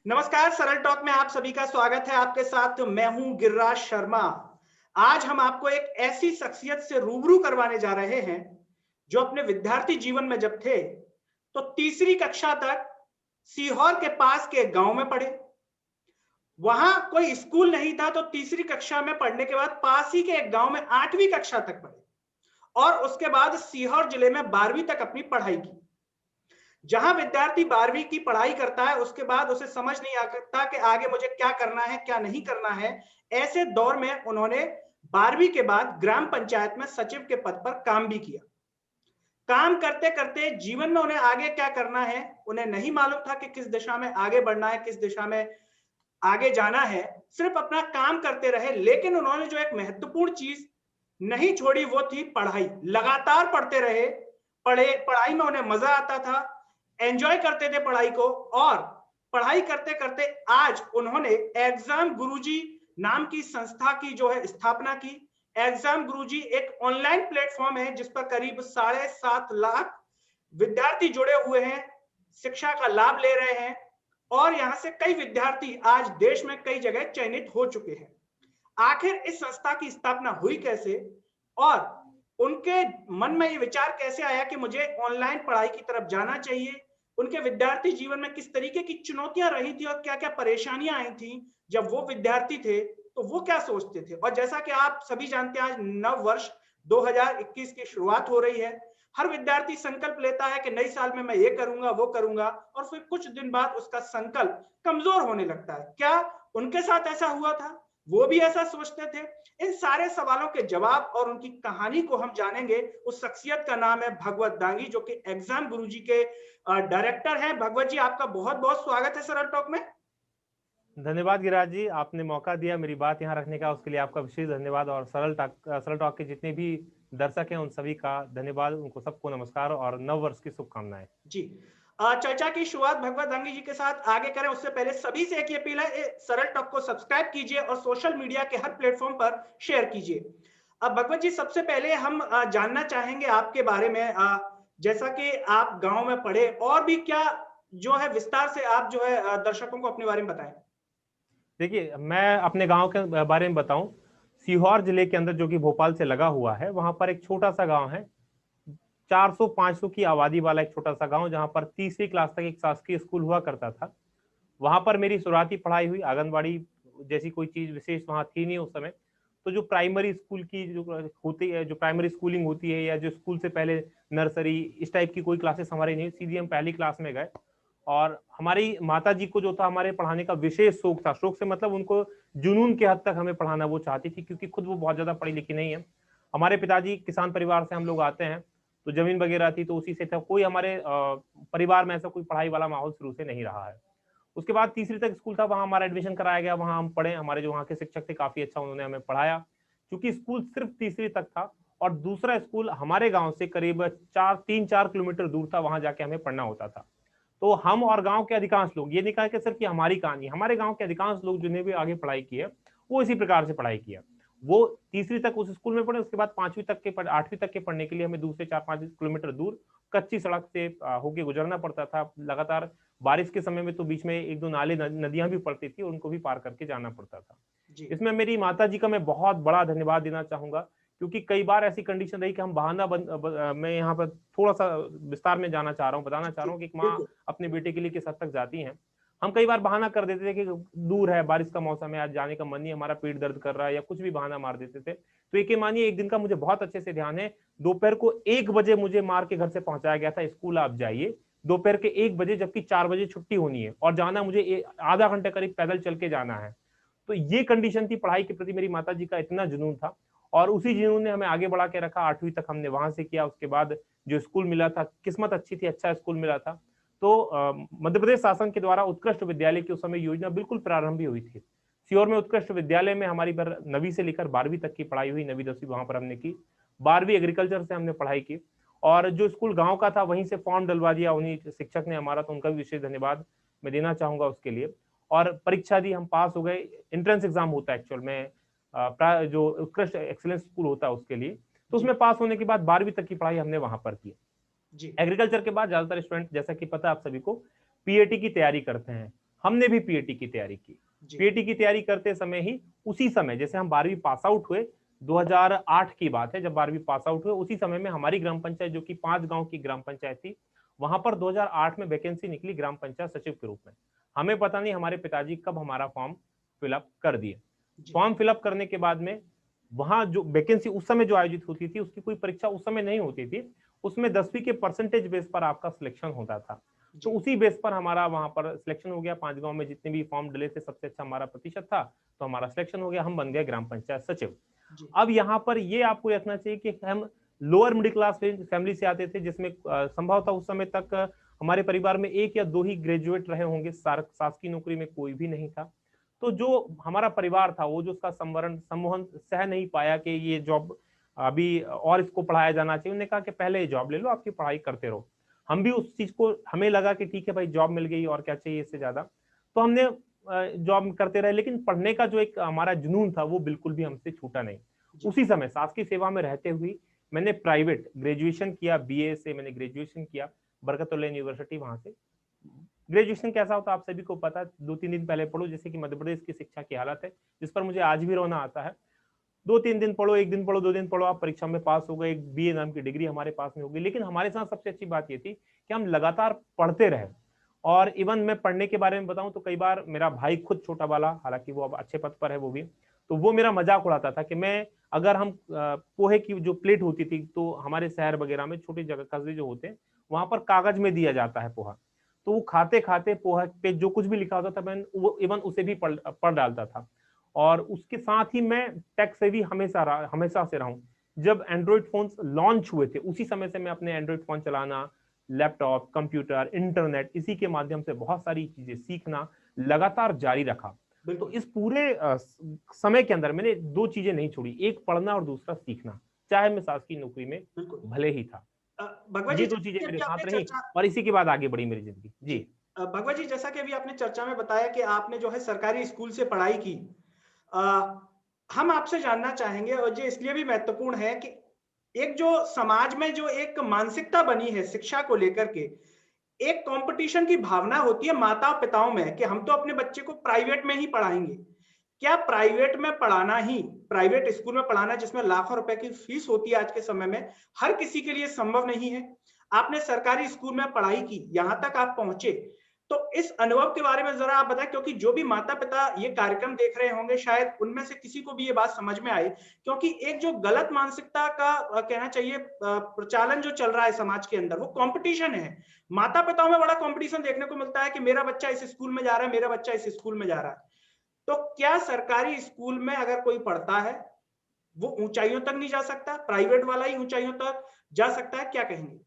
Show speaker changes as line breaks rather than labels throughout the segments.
नमस्कार, सरल टॉक में आप सभी का स्वागत है। आपके साथ मैं हूं गिरिराज शर्मा। आज हम आपको एक ऐसी शख्सियत से रूबरू करवाने जा रहे हैं जो अपने विद्यार्थी जीवन में जब थे तो तीसरी कक्षा तक सीहोर के पास के गांव में पढ़े। वहां कोई स्कूल नहीं था तो तीसरी कक्षा में पढ़ने के बाद पास ही के एक गांव में 8वीं कक्षा तक पढ़े और उसके बाद सीहोर जिले में 12वीं तक अपनी पढ़ाई की। जहां विद्यार्थी 12वीं की पढ़ाई करता है उसके बाद उसे समझ नहीं आता कि आगे मुझे क्या करना है क्या नहीं करना है। ऐसे दौर में उन्होंने 12वीं के बाद ग्राम पंचायत में सचिव के पद पर काम भी किया। काम करते करते जीवन में उन्हें आगे क्या करना है उन्हें नहीं मालूम था कि किस दिशा में आगे बढ़ना है, किस दिशा में आगे जाना है। सिर्फ अपना काम करते रहे, लेकिन उन्होंने जो एक महत्वपूर्ण चीज नहीं छोड़ी वो थी पढ़ाई। लगातार पढ़ते रहे, पढ़ाई में उन्हें मजा आता था, एंजॉय करते थे पढ़ाई को। और पढ़ाई करते करते आज उन्होंने एग्जाम गुरुजी नाम की संस्था की जो है स्थापना की। एग्जाम गुरुजी एक ऑनलाइन प्लेटफॉर्म है जिस पर करीब 7.5 लाख विद्यार्थी जुड़े हुए हैं, शिक्षा का लाभ ले रहे हैं और यहां से कई विद्यार्थी आज देश में कई जगह चयनित हो चुके हैं। आखिर इस संस्था की स्थापना हुई कैसे और उनके मन में ये विचार कैसे आया कि मुझे ऑनलाइन पढ़ाई की तरफ जाना चाहिए? उनके विद्यार्थी जीवन में किस तरीके की चुनौतियां रही थी और क्या-क्या परेशानियां आई थी जब वो विद्यार्थी थे, तो वो क्या सोचते थे? और जैसा कि आप सभी जानते हैं आज नव वर्ष 2021 की शुरुआत हो रही है। हर विद्यार्थी संकल्प लेता है कि नई साल में मैं ये करूंगा, वो करूंगा और फिर कुछ दिन बाद उसका संकल्प कमजोर होने लगता है। क्या उनके साथ ऐसा हुआ था? वो भी ऐसा सोचते थे? इन सारे सवालों के जवाब और उनकी कहानी को हम जानेंगे। उस शख्सियत का नाम है भगवत दांगी, जो कि एग्जाम गुरुजी के डायरेक्टर हैं। भगवत जी, आपका बहुत बहुत स्वागत है सरल टॉक में।
धन्यवाद गिरिराज जी, आपने मौका दिया मेरी बात यहाँ रखने का, उसके लिए आपका विशेष धन्यवाद। और सरल टॉक के जितने भी दर्शक हैं उन सभी का धन्यवाद, उनको सबको नमस्कार और नव वर्ष की शुभकामनाएं।
जी, चर्चा की शुरुआत भगवत दांगी जी के साथ आगे करें उससे पहले सभी से एक ही अपील है, सरल टॉक को सब्सक्राइब कीजिए और सोशल मीडिया के हर प्लेटफॉर्म पर शेयर कीजिए। अब भगवत जी, सबसे पहले हम जानना चाहेंगे आपके बारे में, जैसा कि आप गांव में पढ़े और भी क्या जो है विस्तार से आप जो है दर्शकों को अपने बारे में बताएं।
देखिए, मैं अपने गांव के बारे में बताऊं। सीहोर जिले के अंदर, जो कि भोपाल से लगा हुआ है, वहां पर एक छोटा सा गांव है, 400-500 की आबादी वाला एक छोटा सा गांव, जहां पर तीसरी क्लास तक एक शासकीय स्कूल हुआ करता था। वहां पर मेरी शुरुआती पढ़ाई हुई। आंगनबाड़ी जैसी कोई चीज विशेष वहां थी नहीं उस समय। तो जो प्राइमरी स्कूल की जो होती है, जो प्राइमरी स्कूलिंग होती है, या जो स्कूल से पहले नर्सरी, इस टाइप की कोई क्लासेस हमारी नहीं, सीधी हम पहली क्लास में गए। और हमारी माता जी को जो था हमारे पढ़ाने का विशेष शौक था। शौक से मतलब उनको जुनून के हद तक हमें पढ़ाना वो चाहती थी, क्योंकि खुद वो बहुत ज्यादा पढ़ी लिखी नहीं है। हमारे पिताजी किसान परिवार से हम लोग आते हैं, तो जमीन वगैरह थी, तो उसी से था। कोई हमारे परिवार में ऐसा कोई पढ़ाई वाला माहौल शुरू से नहीं रहा है। उसके बाद तीसरी तक स्कूल था, वहां हमारा एडमिशन कराया गया, वहां हम पढ़े। हमारे जो वहाँ के शिक्षक थे काफी अच्छा, उन्होंने हमें पढ़ाया। क्योंकि स्कूल सिर्फ तीसरी तक था और दूसरा स्कूल हमारे गांव से करीब 3-4 किलोमीटर दूर था, वहां जाके हमें पढ़ना होता था। तो हम और गांव के अधिकांश लोग, ये नहीं कहा कि सिर्फ कि हमारी कहानी, हमारे गांव के अधिकांश लोग जिन्हें भी आगे पढ़ाई की है वो इसी प्रकार से पढ़ाई किया। वो तीसरी तक उस स्कूल में पढ़े। उसके बाद 8वीं तक के पढ़ने के लिए हमें दूसरे 4-5 किलोमीटर दूर कच्ची सड़क से होके गुजरना पड़ता था लगातार। बारिश के समय में तो बीच में एक दो नाले नदियां भी पड़ती थी, उनको भी पार करके जाना पड़ता था।
जी
इसमें मेरी माता जी का मैं बहुत बड़ा धन्यवाद देना चाहूंगा, क्योंकि कई बार ऐसी कंडीशन रही कि हम मैं यहाँ पर थोड़ा सा विस्तार में जाना चाह रहा हूँ, बताना चाह
जी,
रहा हूँ कि एक माँ
बिल्कुल।
अपने बेटे के लिए किस हद तक जाती हैं। हम कई बार बहाना कर देते थे कि दूर है, बारिश का मौसम है, आज जाने का मन नहीं, हमारा पेट दर्द कर रहा है, या कुछ भी बहाना मार देते थे। तो एक मानिए, एक दिन का मुझे बहुत अच्छे से ध्यान है, दोपहर को 1 बजे मुझे मार के घर से पहुंचाया गया था, स्कूल आप जाइए। दोपहर के 1 बजे, जबकि 4 बजे छुट्टी होनी है, और जाना मुझे आधा घंटे करीब पैदल चल के जाना है। तो ये कंडीशन थी। पढ़ाई के प्रति मेरी माताजी का इतना जुनून था, और उसी जुनून ने हमें आगे बढ़ा के रखा। 8वीं तक हमने वहां से किया। उसके बाद जो स्कूल मिला था, किस्मत अच्छी थी, अच्छा स्कूल मिला था। तो मध्य प्रदेश शासन के द्वारा उत्कृष्ट विद्यालय की उस समय योजना बिल्कुल प्रारंभ भी हुई थी। सीहोर में उत्कृष्ट विद्यालय में हमारी 9वीं से लेकर 12वीं तक की पढ़ाई हुई। 9वीं 10वीं वहां पर हमने की। 12वीं एग्रीकल्चर से हमने पढ़ाई की। और जो स्कूल गांव का था, वहीं से फॉर्म डलवा दिया उन्हीं शिक्षक ने हमारा, तो उनका भी विशेष धन्यवाद मैं देना चाहूंगा उसके लिए। और परीक्षा दी, हम पास हो गए। एंट्रेंस एग्जाम होता है एक्चुअल में, जो उत्कृष्ट एक्सीलेंस स्कूल होता है उसके लिए। तो
जी
उसमें पास होने के बाद 12वीं तक की पढ़ाई हमने वहां पर की।
जी
एग्रीकल्चर के बाद ज्यादातर स्टूडेंट, जैसा कि पता है आप सभी को, पीएटी की तैयारी करते हैं। हमने भी पीएटी की तैयारी की। पीएटी की तैयारी करते समय ही उसी समय जैसे हम 12वीं पास आउट हुए, 2008 की बात है जब 12वीं पास आउट हुए, उसी समय में हमारी ग्राम पंचायत जो कि 5 गांव की ग्राम पंचायत थी, वहां पर 2008 में वैकेंसी निकली ग्राम पंचायत सचिव के रूप में। हमें पता नहीं हमारे पिताजी कब हमारा फॉर्म फिलअप कर दिए। फॉर्म फिलअप करने के बाद में वहां जो वैकेंसी उस समय जो आयोजित होती थी उसकी कोई परीक्षा उस समय नहीं होती थी, उसमें 10वीं के परसेंटेज बेस पर आपका सिलेक्शन होता था। तो उसी बेस पर हमारा वहां पर सिलेक्शन हो गया। 5 गांव में जितने भी फॉर्म डले थे सबसे अच्छा हमारा प्रतिशत था, तो हमारा सिलेक्शन हो गया, हम बन गए ग्राम पंचायत सचिव। अब यहाँ पर ये आपको रखना चाहिए कि हम लोअर मिडिल क्लास फैमिली से आते थे, जिसमें संभव था उस समय तक हमारे परिवार में 1 या 2 ही ग्रेजुएट रहे होंगे, शासकीय नौकरी में कोई भी नहीं था। तो जो हमारा परिवार था वो जो उसका सम्मोहन सह नहीं पाया कि ये जॉब अभी और इसको पढ़ाया जाना चाहिए, उन्होंने कहा कि पहले ये जॉब ले लो, आपकी पढ़ाई करते रहो। हम भी उस चीज को, हमें लगा कि ठीक है भाई जॉब मिल गई और क्या चाहिए इससे ज्यादा, तो हमने जॉब करते रहे। लेकिन पढ़ने का जो एक हमारा जुनून था वो बिल्कुल भी हमसे छूटा नहीं। उसी समय शासकीय सेवा में रहते हुए मैंने प्राइवेट ग्रेजुएशन किया, बीए से मैंने ग्रेजुएशन किया बरकतुल्लाह यूनिवर्सिटी। वहां से ग्रेजुएशन कैसा होता है आप सभी को पता है, 2-3 दिन पहले पढ़ो, जैसे कि मध्य प्रदेश की शिक्षा की हालत है जिस पर मुझे आज भी रोना आता है। 2-3 दिन पढ़ो, 1 दिन पढ़ो, 2 दिन पढ़ो, आप परीक्षा में पास हो गए, एक बीए नाम की डिग्री हमारे पास में होगी। लेकिन हमारे साथ सबसे अच्छी बात ये थी कि हम लगातार पढ़ते रहे। और इवन मैं पढ़ने के बारे में बताऊं तो कई बार मेरा भाई खुद छोटा वाला, हालांकि वो अब अच्छे पद पर है वो भी, तो वो मेरा मजाक उड़ाता था कि मैं, अगर हम पोहे की जो प्लेट होती थी, तो हमारे शहर वगैरह में छोटी जगह कस्बे जो होते हैं वहां पर कागज में दिया जाता है पोहा, तो वो खाते खाते पोहा पे जो कुछ भी लिखा होता था मैं वो इवन उसे भी पढ़ डालता था। और उसके साथ ही मैं टेक से भी हमेशा से रहा हूं। जब एंड्रॉइड फोन लॉन्च हुए थे उसी समय से मैं अपने एंड्रॉइड फोन चलाना, लैपटॉप, कंप्यूटर, इंटरनेट, इसी के माध्यम से बहुत सारी चीजें सीखना लगातार जारी रखा। तो इस पूरे समय के अंदर मैंने 2 चीजें नहीं छोड़ी, एक पढ़ना और दूसरा सीखना, चाहे मैं शासकीय नौकरी में भले ही था। ये 2 चीजें मेरे साथ रही और इसी के बाद आगे बढ़ी मेरी जिंदगी। जी
भगवत जी, जैसा कि अभी आपने चर्चा में बताया कि आपने जो है सरकारी स्कूल से पढ़ाई की, हम आपसे जानना चाहेंगे, और ये इसलिए भी महत्वपूर्ण है कि एक जो समाज में जो एक मानसिकता बनी है शिक्षा को लेकर के, एक कंपटीशन की भावना होती है माता पिताओं में कि हम तो अपने बच्चे को प्राइवेट में ही पढ़ाएंगे। क्या प्राइवेट में पढ़ाना ही, प्राइवेट स्कूल में पढ़ाना जिसमें लाखों रुपए की फीस होती है आज के समय में, हर किसी के लिए संभव नहीं है? आपने सरकारी स्कूल में पढ़ाई की, यहां तक आप पहुंचे, तो इस अनुभव के बारे में जरा आप बताएं, क्योंकि जो भी माता पिता ये कार्यक्रम देख रहे होंगे शायद उनमें से किसी को भी ये बात समझ में आए, क्योंकि एक जो गलत मानसिकता का कहना चाहिए प्रचालन जो चल रहा है समाज के अंदर, वो कंपटीशन है। माता पिताओं में बड़ा कंपटीशन देखने को मिलता है कि मेरा बच्चा इस स्कूल में जा रहा है, मेरा बच्चा इस स्कूल में जा रहा है। तो क्या सरकारी स्कूल में अगर कोई पढ़ता है वो ऊंचाइयों तक नहीं जा सकता, प्राइवेट वाला ही ऊंचाइयों तक जा सकता है? क्या कहेंगे?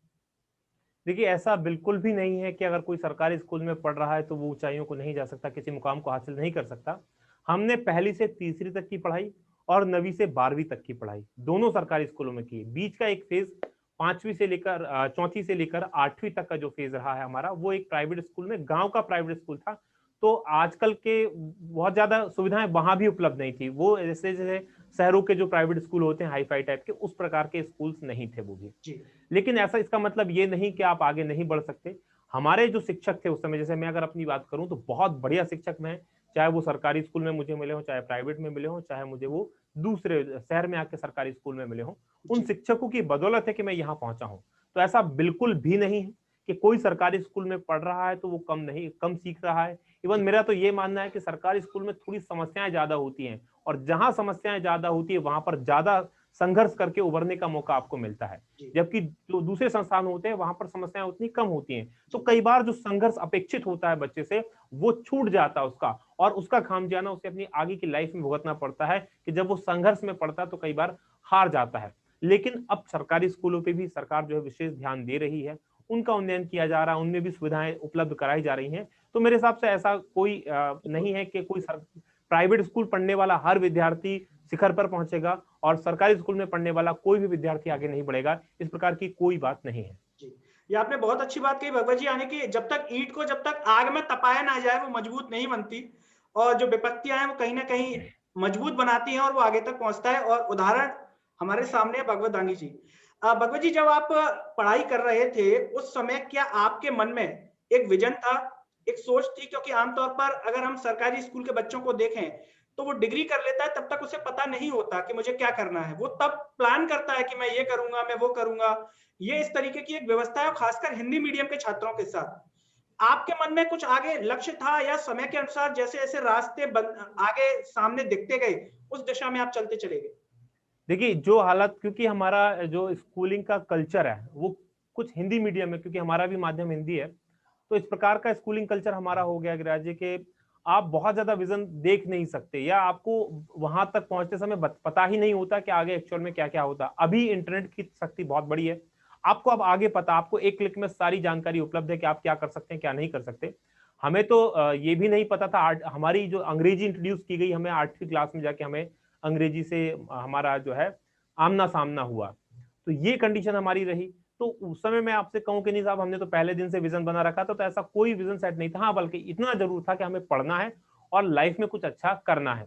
देखिए, ऐसा बिल्कुल भी नहीं है कि अगर कोई सरकारी स्कूल में पढ़ रहा है तो वो ऊंचाइयों को नहीं जा सकता, किसी मुकाम को हासिल नहीं कर सकता। हमने पहली से तीसरी तक की पढ़ाई और 9वीं से 12वीं तक की पढ़ाई दोनों सरकारी स्कूलों में की। बीच का एक फेज 5वीं से लेकर 4थी से लेकर 8वीं तक का जो फेज रहा है हमारा, वो एक प्राइवेट स्कूल में, गांव का प्राइवेट स्कूल था। तो आजकल के बहुत ज्यादा सुविधाएं वहां भी उपलब्ध नहीं थी, वो जैसे जैसे शहरों के जो प्राइवेट स्कूल होते हैं हाई फाई टाइप के, उस प्रकार के स्कूल्स नहीं थे वो भी। लेकिन ऐसा इसका मतलब ये नहीं कि आप आगे नहीं बढ़ सकते। हमारे जो शिक्षक थे उस समय, जैसे मैं अगर अपनी बात करूं तो बहुत बढ़िया शिक्षक में, चाहे वो सरकारी स्कूल में मुझे मिले हो, चाहे प्राइवेट में मिले हो, चाहे मुझे वो दूसरे शहर में आके सरकारी स्कूल में मिले हो, उन शिक्षकों की बदौलत है कि मैं यहाँ पहुंचा हूं। तो ऐसा बिल्कुल भी नहीं है कि कोई सरकारी स्कूल में पढ़ रहा है तो वो कम सीख रहा है। इवन मेरा तो ये मानना है कि सरकारी स्कूल में थोड़ी समस्याएं ज्यादा होती हैं, और जहां समस्याएं ज्यादा होती है वहां पर ज्यादा संघर्ष करके उभरने का मौका आपको मिलता है, जबकि जो दूसरे संस्थान होते हैं वहां पर समस्याएं उतनी कम होती हैं। तो कई बार जो संघर्ष अपेक्षित होता है बच्चे से वो छूट जाता है उसका, और उसका खामियाजा उसे अपनी आगे की लाइफ में भुगतना पड़ता है कि जब वो संघर्ष में पड़ता है तो कई बार हार जाता है। लेकिन अब सरकारी स्कूलों पे भी सरकार जो है विशेष ध्यान दे रही है, उनका उन्नयन किया जा रहा है, उनमें भी सुविधाएं उपलब्ध कराई जा रही हैं। तो मेरे हिसाब से ऐसा कोई नहीं है कि कोई प्राइवेट स्कूल पढ़ने वाला हर विद्यार्थी शिखर पर पहुंचेगा और सरकारी स्कूल में पढ़ने वाला कोई भी विद्यार्थी आगे नहीं बढ़ेगा, इस प्रकार की कोई बात नहीं है।
जी, ये आपने बहुत अच्छी बात कही भगवत जी, यानी कि जब तक ईंट को जब तक आग में तपाया ना जाए वो मजबूत नहीं बनती, और जो विपत्तियां हैं वो कहीं ना कहीं मजबूत बनाती हैं और वो आगे तक पहुंचता है। और उदाहरण हमारे सामने है भगवत दानी जी। भगवत जी, जब आप पढ़ाई कर रहे थे उस समय क्या आपके मन में एक विजन था, एक सोच थी, क्योंकि आमतौर पर अगर हम सरकारी स्कूल के बच्चों को देखें तो वो डिग्री कर लेता है, तब तक उसे पता नहीं होता कि मुझे क्या करना है। वो तब प्लान करता है कि मैं ये करूंगा, मैं वो करूंगा। ये इस तरीके की एक व्यवस्था है, खासकर हिंदी मीडियम के छात्रों के साथ। आपके मन में कुछ आगे लक्ष्य था, या समय के अनुसार जैसे जैसे रास्ते आगे सामने दिखते गए उस दिशा में आप चलते चले गए?
देखिए, जो हालत, क्योंकि हमारा जो स्कूलिंग का कल्चर है वो कुछ हिंदी मीडियम है, क्योंकि हमारा भी माध्यम हिंदी है, तो इस प्रकार का स्कूलिंग कल्चर हमारा हो गया गिरिराज जी के आप बहुत ज्यादा विजन देख नहीं सकते, या आपको वहां तक पहुंचते समय पता ही नहीं होता कि आगे एक्चुअल में क्या क्या होता। अभी इंटरनेट की शक्ति बहुत बड़ी है, आपको अब आगे पता, आपको एक क्लिक में सारी जानकारी उपलब्ध है कि आप क्या कर सकते हैं क्या नहीं कर सकते। हमें तो ये भी नहीं पता था, हमारी जो अंग्रेजी इंट्रोड्यूस की गई हमें 8वीं क्लास में जाके हमें अंग्रेजी से हमारा जो है आमना सामना हुआ, तो ये कंडीशन हमारी रही। तो उस समय मैं आपसे कहूं कि नहीं साहब, हमने तो पहले दिन से विजन बना रखा था, तो ऐसा कोई विजन सेट नहीं था। हाँ, बल्कि इतना जरूर था कि हमें पढ़ना है और लाइफ में कुछ अच्छा करना है।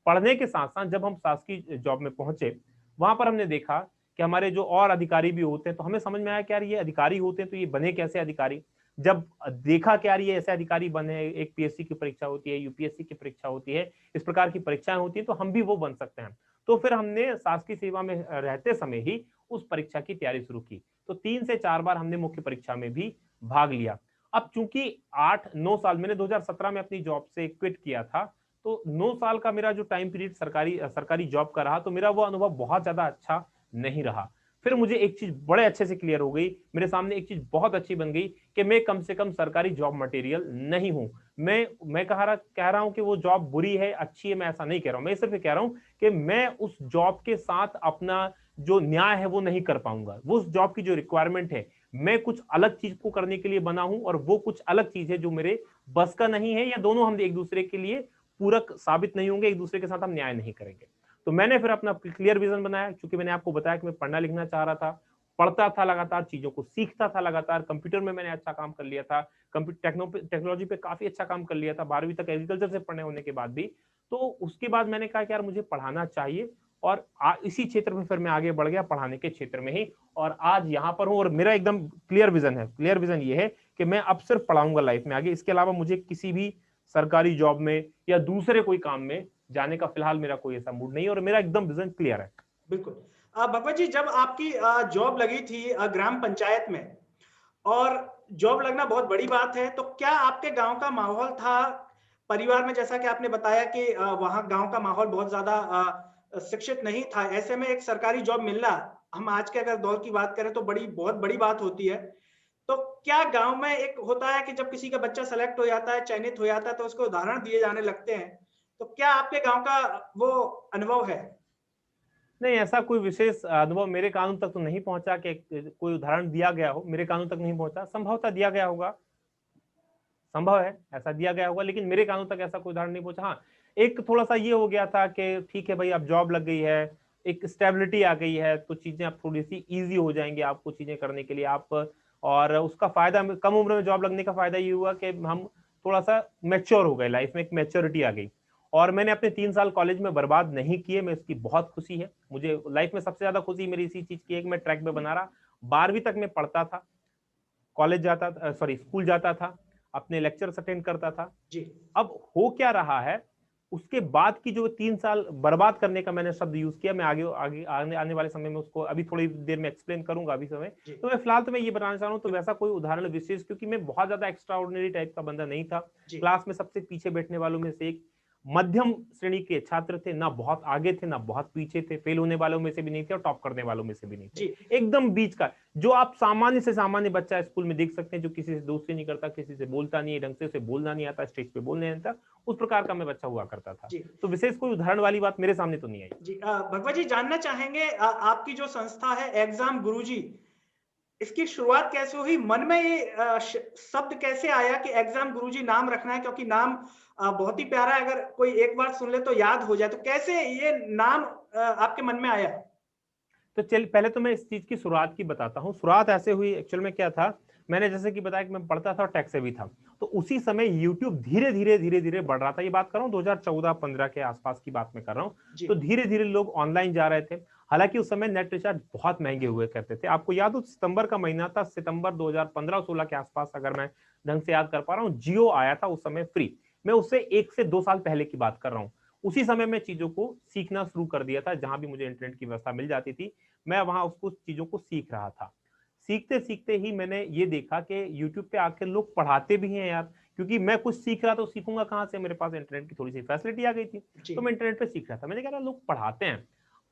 पढ़ने के साथ साथ जब हम शासकीय जॉब में पहुंचे, वहां पर हमने देखा कि हमारे जो और अधिकारी भी होते हैं, तो हमें समझ में आया कि यार ये अधिकारी होते हैं तो ये बने कैसे अधिकारी। जब देखा कि यार ये ऐसे अधिकारी बने, एक पीएससी की परीक्षा होती है, यूपीएससी की परीक्षा होती है, इस प्रकार की परीक्षाएं होती है, तो हम भी वो बन सकते हैं। तो फिर हमने शासकीय सेवा में रहते समय ही उस परीक्षा की तैयारी शुरू की। तो 3 से 4 बार हमने मुख्य परीक्षा में भी भाग लिया। अब चूंकि 8-9 साल, मैंने 2017 में अपनी जॉब से क्विट किया था, तो 9 साल का मेरा जो टाइम पीरियड सरकारी जॉब का रहा, तो मेरा वो अनुभव बहुत ज्यादा अच्छा नहीं रहा। फिर मुझे एक चीज बड़े अच्छे से क्लियर हो गई, मेरे सामने एक चीज बहुत अच्छी बन गई कि मैं कम से कम सरकारी जॉब मटेरियल नहीं हूं। मैं कह रहा हूं कि वो जॉब बुरी है अच्छी है, मैं ऐसा नहीं कह रहा हूं। मैं सिर्फ कह रहा हूं कि मैं उस जॉब के साथ अपना जो न्याय है वो नहीं कर पाऊंगा। वो उस जॉब की जो रिक्वायरमेंट है, मैं कुछ अलग चीज को करने के लिए बना हूं, और वो कुछ अलग चीज है जो मेरे बस का नहीं है, या दोनों हम एक दूसरे के लिए पूरक साबित नहीं होंगे, एक दूसरे के साथ हम न्याय नहीं करेंगे। तो मैंने फिर अपना क्लियर विजन बनाया, क्योंकि मैंने आपको बताया कि मैं पढ़ना लिखना चाह रहा था, पढ़ता था लगातार, चीजों को सीखता था लगातार। कंप्यूटर में मैंने अच्छा काम कर लिया था, कंप्यूटर टेक्नोलॉजी पे काफी अच्छा काम कर लिया था 12वीं तक एग्रीकल्चर से पढ़ने होने के बाद भी। तो उसके बाद मैंने कहा कि यार मुझे पढ़ाना चाहिए, और इसी क्षेत्र में फिर मैं आगे बढ़ गया, पढ़ाने के क्षेत्र में ही, और आज यहाँ पर हूँ। और मेरा एकदम क्लियर विजन है, क्लियर विजन ये है कि मैं अब सिर्फ पढ़ाऊंगा लाइफ में आगे, इसके अलावा मुझे किसी भी सरकारी जॉब में या दूसरे कोई काम में जाने का फिलहाल मेरा कोई ऐसा मूड नहीं है, और मेरा एकदम विजन क्लियर है।
बिल्कुल। भगवत जी, जब आपकी जॉब लगी थी ग्राम पंचायत में, और जॉब लगना बहुत बड़ी बात है, तो क्या आपके गांव का माहौल था, परिवार में, जैसा कि आपने बताया कि वहां गांव का माहौल बहुत ज्यादा शिक्षित नहीं था, ऐसे में एक सरकारी जॉब मिलना, हम आज के अगर दौर की बात करें तो बहुत बड़ी बात होती है। तो क्या गांव में एक होता है कि जब किसी का बच्चा सेलेक्ट हो जाता है, चयनित हो जाता है, तो उसको उदाहरण दिए जाने लगते हैं, तो क्या आपके गांव का वो अनुभव है?
नहीं, ऐसा कोई विशेष अनुभव मेरे कानून तक तो नहीं पहुंचा कि कोई उदाहरण दिया गया हो, मेरे कानून तक नहीं पहुंचा। संभवतः दिया गया होगा, संभव है ऐसा दिया गया होगा, लेकिन मेरे कानून तक ऐसा कोई उदाहरण नहीं पहुंचा। हाँ, एक थोड़ा सा ये हो गया था कि ठीक है भाई, अब जॉब लग गई है, एक स्टेबिलिटी आ गई है, तो चीजें अब थोड़ी सी इजी हो जाएंगी आपको चीजें करने के लिए आप। और उसका फायदा, कम उम्र में जॉब लगने का फायदा ये हुआ कि हम थोड़ा सा मेच्योर हो गए, लाइफ में एक मेच्योरिटी आ गई। और मैंने अपने 3 साल कॉलेज में बर्बाद नहीं किए, मैं इसकी बहुत खुशी है मुझे। लाइफ में सबसे ज्यादा खुशी मेरी इसी चीज की है कि मैं ट्रैक पे बना रहा। 12वीं तक मैं पढ़ता था, कॉलेज जाता था, सॉरी स्कूल जाता था, अपने लेक्चर्स अटेंड करता था।
जी।
अब हो क्या रहा है, उसके बाद की जो 3 साल बर्बाद करने का मैंने शब्द यूज किया, मैं आगे आगे आने वाले समय में उसको अभी थोड़ी देर में एक्सप्लेन करूंगा। अभी समय
जी।
तो मैं फिलहाल तो मैं ये बताना चाह रहा हूँ, तो वैसा कोई उदाहरण विशेष, क्योंकि मैं बहुत ज्यादा एक्स्ट्रा ऑर्डिनरी टाइप का बंदा नहीं था।
जी।
क्लास में सबसे पीछे बैठने वालों में से एक मध्यम श्रेणी के छात्र थे, ना बहुत आगे थे ना बहुत पीछे थे, फेल होने वालों में से भी नहीं थे और टॉप करने वालों में से भी नहीं थे,
जी।
एकदम बीच का, जो आप सामान्य से सामान्य बच्चा स्कूल में देख सकते हैं, जो किसी से दोस्ती नहीं करता, किसी से बोलता नहीं, ढंग से उसे बोलना नहीं आता, स्टेज पे बोलने नहीं आता, उस प्रकार का मैं बच्चा हुआ करता था।
जी।
तो विशेष कोई उदाहरण वाली बात मेरे सामने तो नहीं आई।
जी, भगवत जी, जानना चाहेंगे आपकी जो संस्था है एग्जाम गुरुजी, इसकी शुरुआत कैसे हुई? मन में ये शब्द कैसे आया कि एग्जाम गुरुजी नाम रखना है, क्योंकि नाम बहुत ही प्यारा है, अगर कोई एक बार सुन ले तो याद हो जाए, तो कैसे ये नाम आपके मन में आया?
तो चल, पहले तो मैं इस चीज की शुरुआत की बताता हूँ। शुरुआत ऐसे हुई, एक्चुअल में क्या था, मैंने जैसे कि बताया कि मैं पढ़ता था और टेक से भी था, तो उसी समय यूट्यूब धीरे धीरे बढ़ रहा था। ये बात कर रहा हूँ 2014-15 के आसपास की बात मैं कर रहा हूँ। तो धीरे धीरे लोग ऑनलाइन जा रहे थे। हालांकि उस समय नेट रिचार्ज बहुत महंगे हुए करते थे। आपको याद हो, सितंबर का महीना था, सितंबर 2015-16 के आसपास, अगर मैं ढंग से याद कर पा रहा हूँ, जियो आया था उस समय फ्री। मैं उससे 1 से 2 साल पहले की बात कर रहा हूँ। उसी समय मैं चीजों को सीखना शुरू कर दिया था, जहां भी मुझे इंटरनेट की व्यवस्था मिल जाती थी मैं वहां उसको चीजों को सीख रहा था। सीखते सीखते ही मैंने ये देखा कि यूट्यूब पे आकर लोग पढ़ाते भी हैं यार, क्योंकि मैं कुछ सीख रहा तो सीखूंगा कहाँ से, मेरे पास इंटरनेट की थोड़ी सी फैसिलिटी आ गई थी,
जी।
तो मैं इंटरनेट पे सीख रहा था। मैंने कहा लोग पढ़ाते हैं,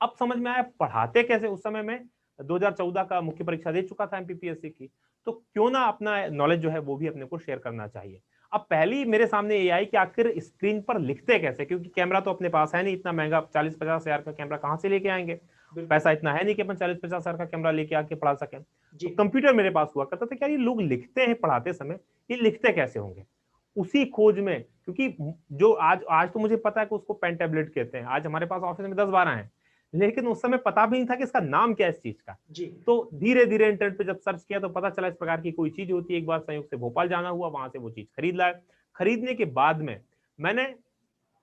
अब समझ में आया पढ़ाते कैसे। उस समय मैं 2014 का मुख्य परीक्षा दे चुका था एमपीपीएससी की, तो क्यों ना अपना नॉलेज जो है वो भी अपने को शेयर करना चाहिए। अब पहली मेरे सामने ये आई कि आखिर स्क्रीन पर लिखते कैसे, क्योंकि कैमरा तो अपने पास है नहीं इतना महंगा, 40-50 हजार का कैमरा कहां से लेके आएंगे,
बिल्कुल।
पैसा इतना है नहीं कि अपन 40-50 हजार का कैमरा लेके आके पढ़ा सकें।
जी।
तो कंप्यूटर मेरे पास हुआ करता था, क्या ये लोग लिखते हैं पढ़ाते समय, ये लिखते कैसे होंगे। उसी खोज में, क्योंकि जो आज आज तो मुझे पता है कि उसको पेन टैबलेट कहते हैं, आज हमारे पास ऑफिस में 10-12 हैं, लेकिन उस समय पता भी नहीं था कि इसका नाम क्या है इस चीज का।
जी।
तो धीरे धीरे इंटरनेट पे जब सर्च किया तो पता चला इस प्रकार की कोई चीज होती है। एक बार संयोग से भोपाल जाना हुआ, वहां से वो चीज खरीद लाया। खरीदने के बाद में मैंने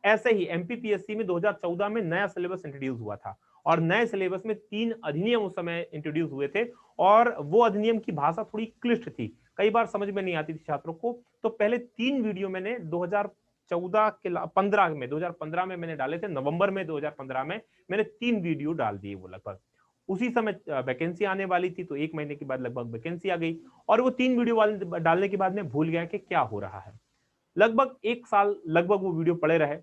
ऐसे ही एमपीपीएससी में 2014 में नया सिलेबस इंट्रोड्यूस हुआ था, और
जी।
नए सिलेबस में 3 अधिनियम उस समय इंट्रोड्यूस हुए थे, और वो अधिनियम की भाषा थोड़ी क्लिष्ट थी, कई बार समझ में नहीं आती थी छात्रों को। तो पहले 3 वीडियो मैंने 2014 के 2015 में मैंने डाले थे, नवंबर में 2015 में मैंने 3 वीडियो डाल दिए। वो लगभग उसी समय वैकेंसी आने वाली थी, तो 1 महीने के बाद लगभग वैकेंसी आ गई, और वो 3 वीडियो डालने के बाद मैं भूल गया कि क्या हो रहा है। लगभग 1 साल लगभग वो वीडियो पड़े रहे।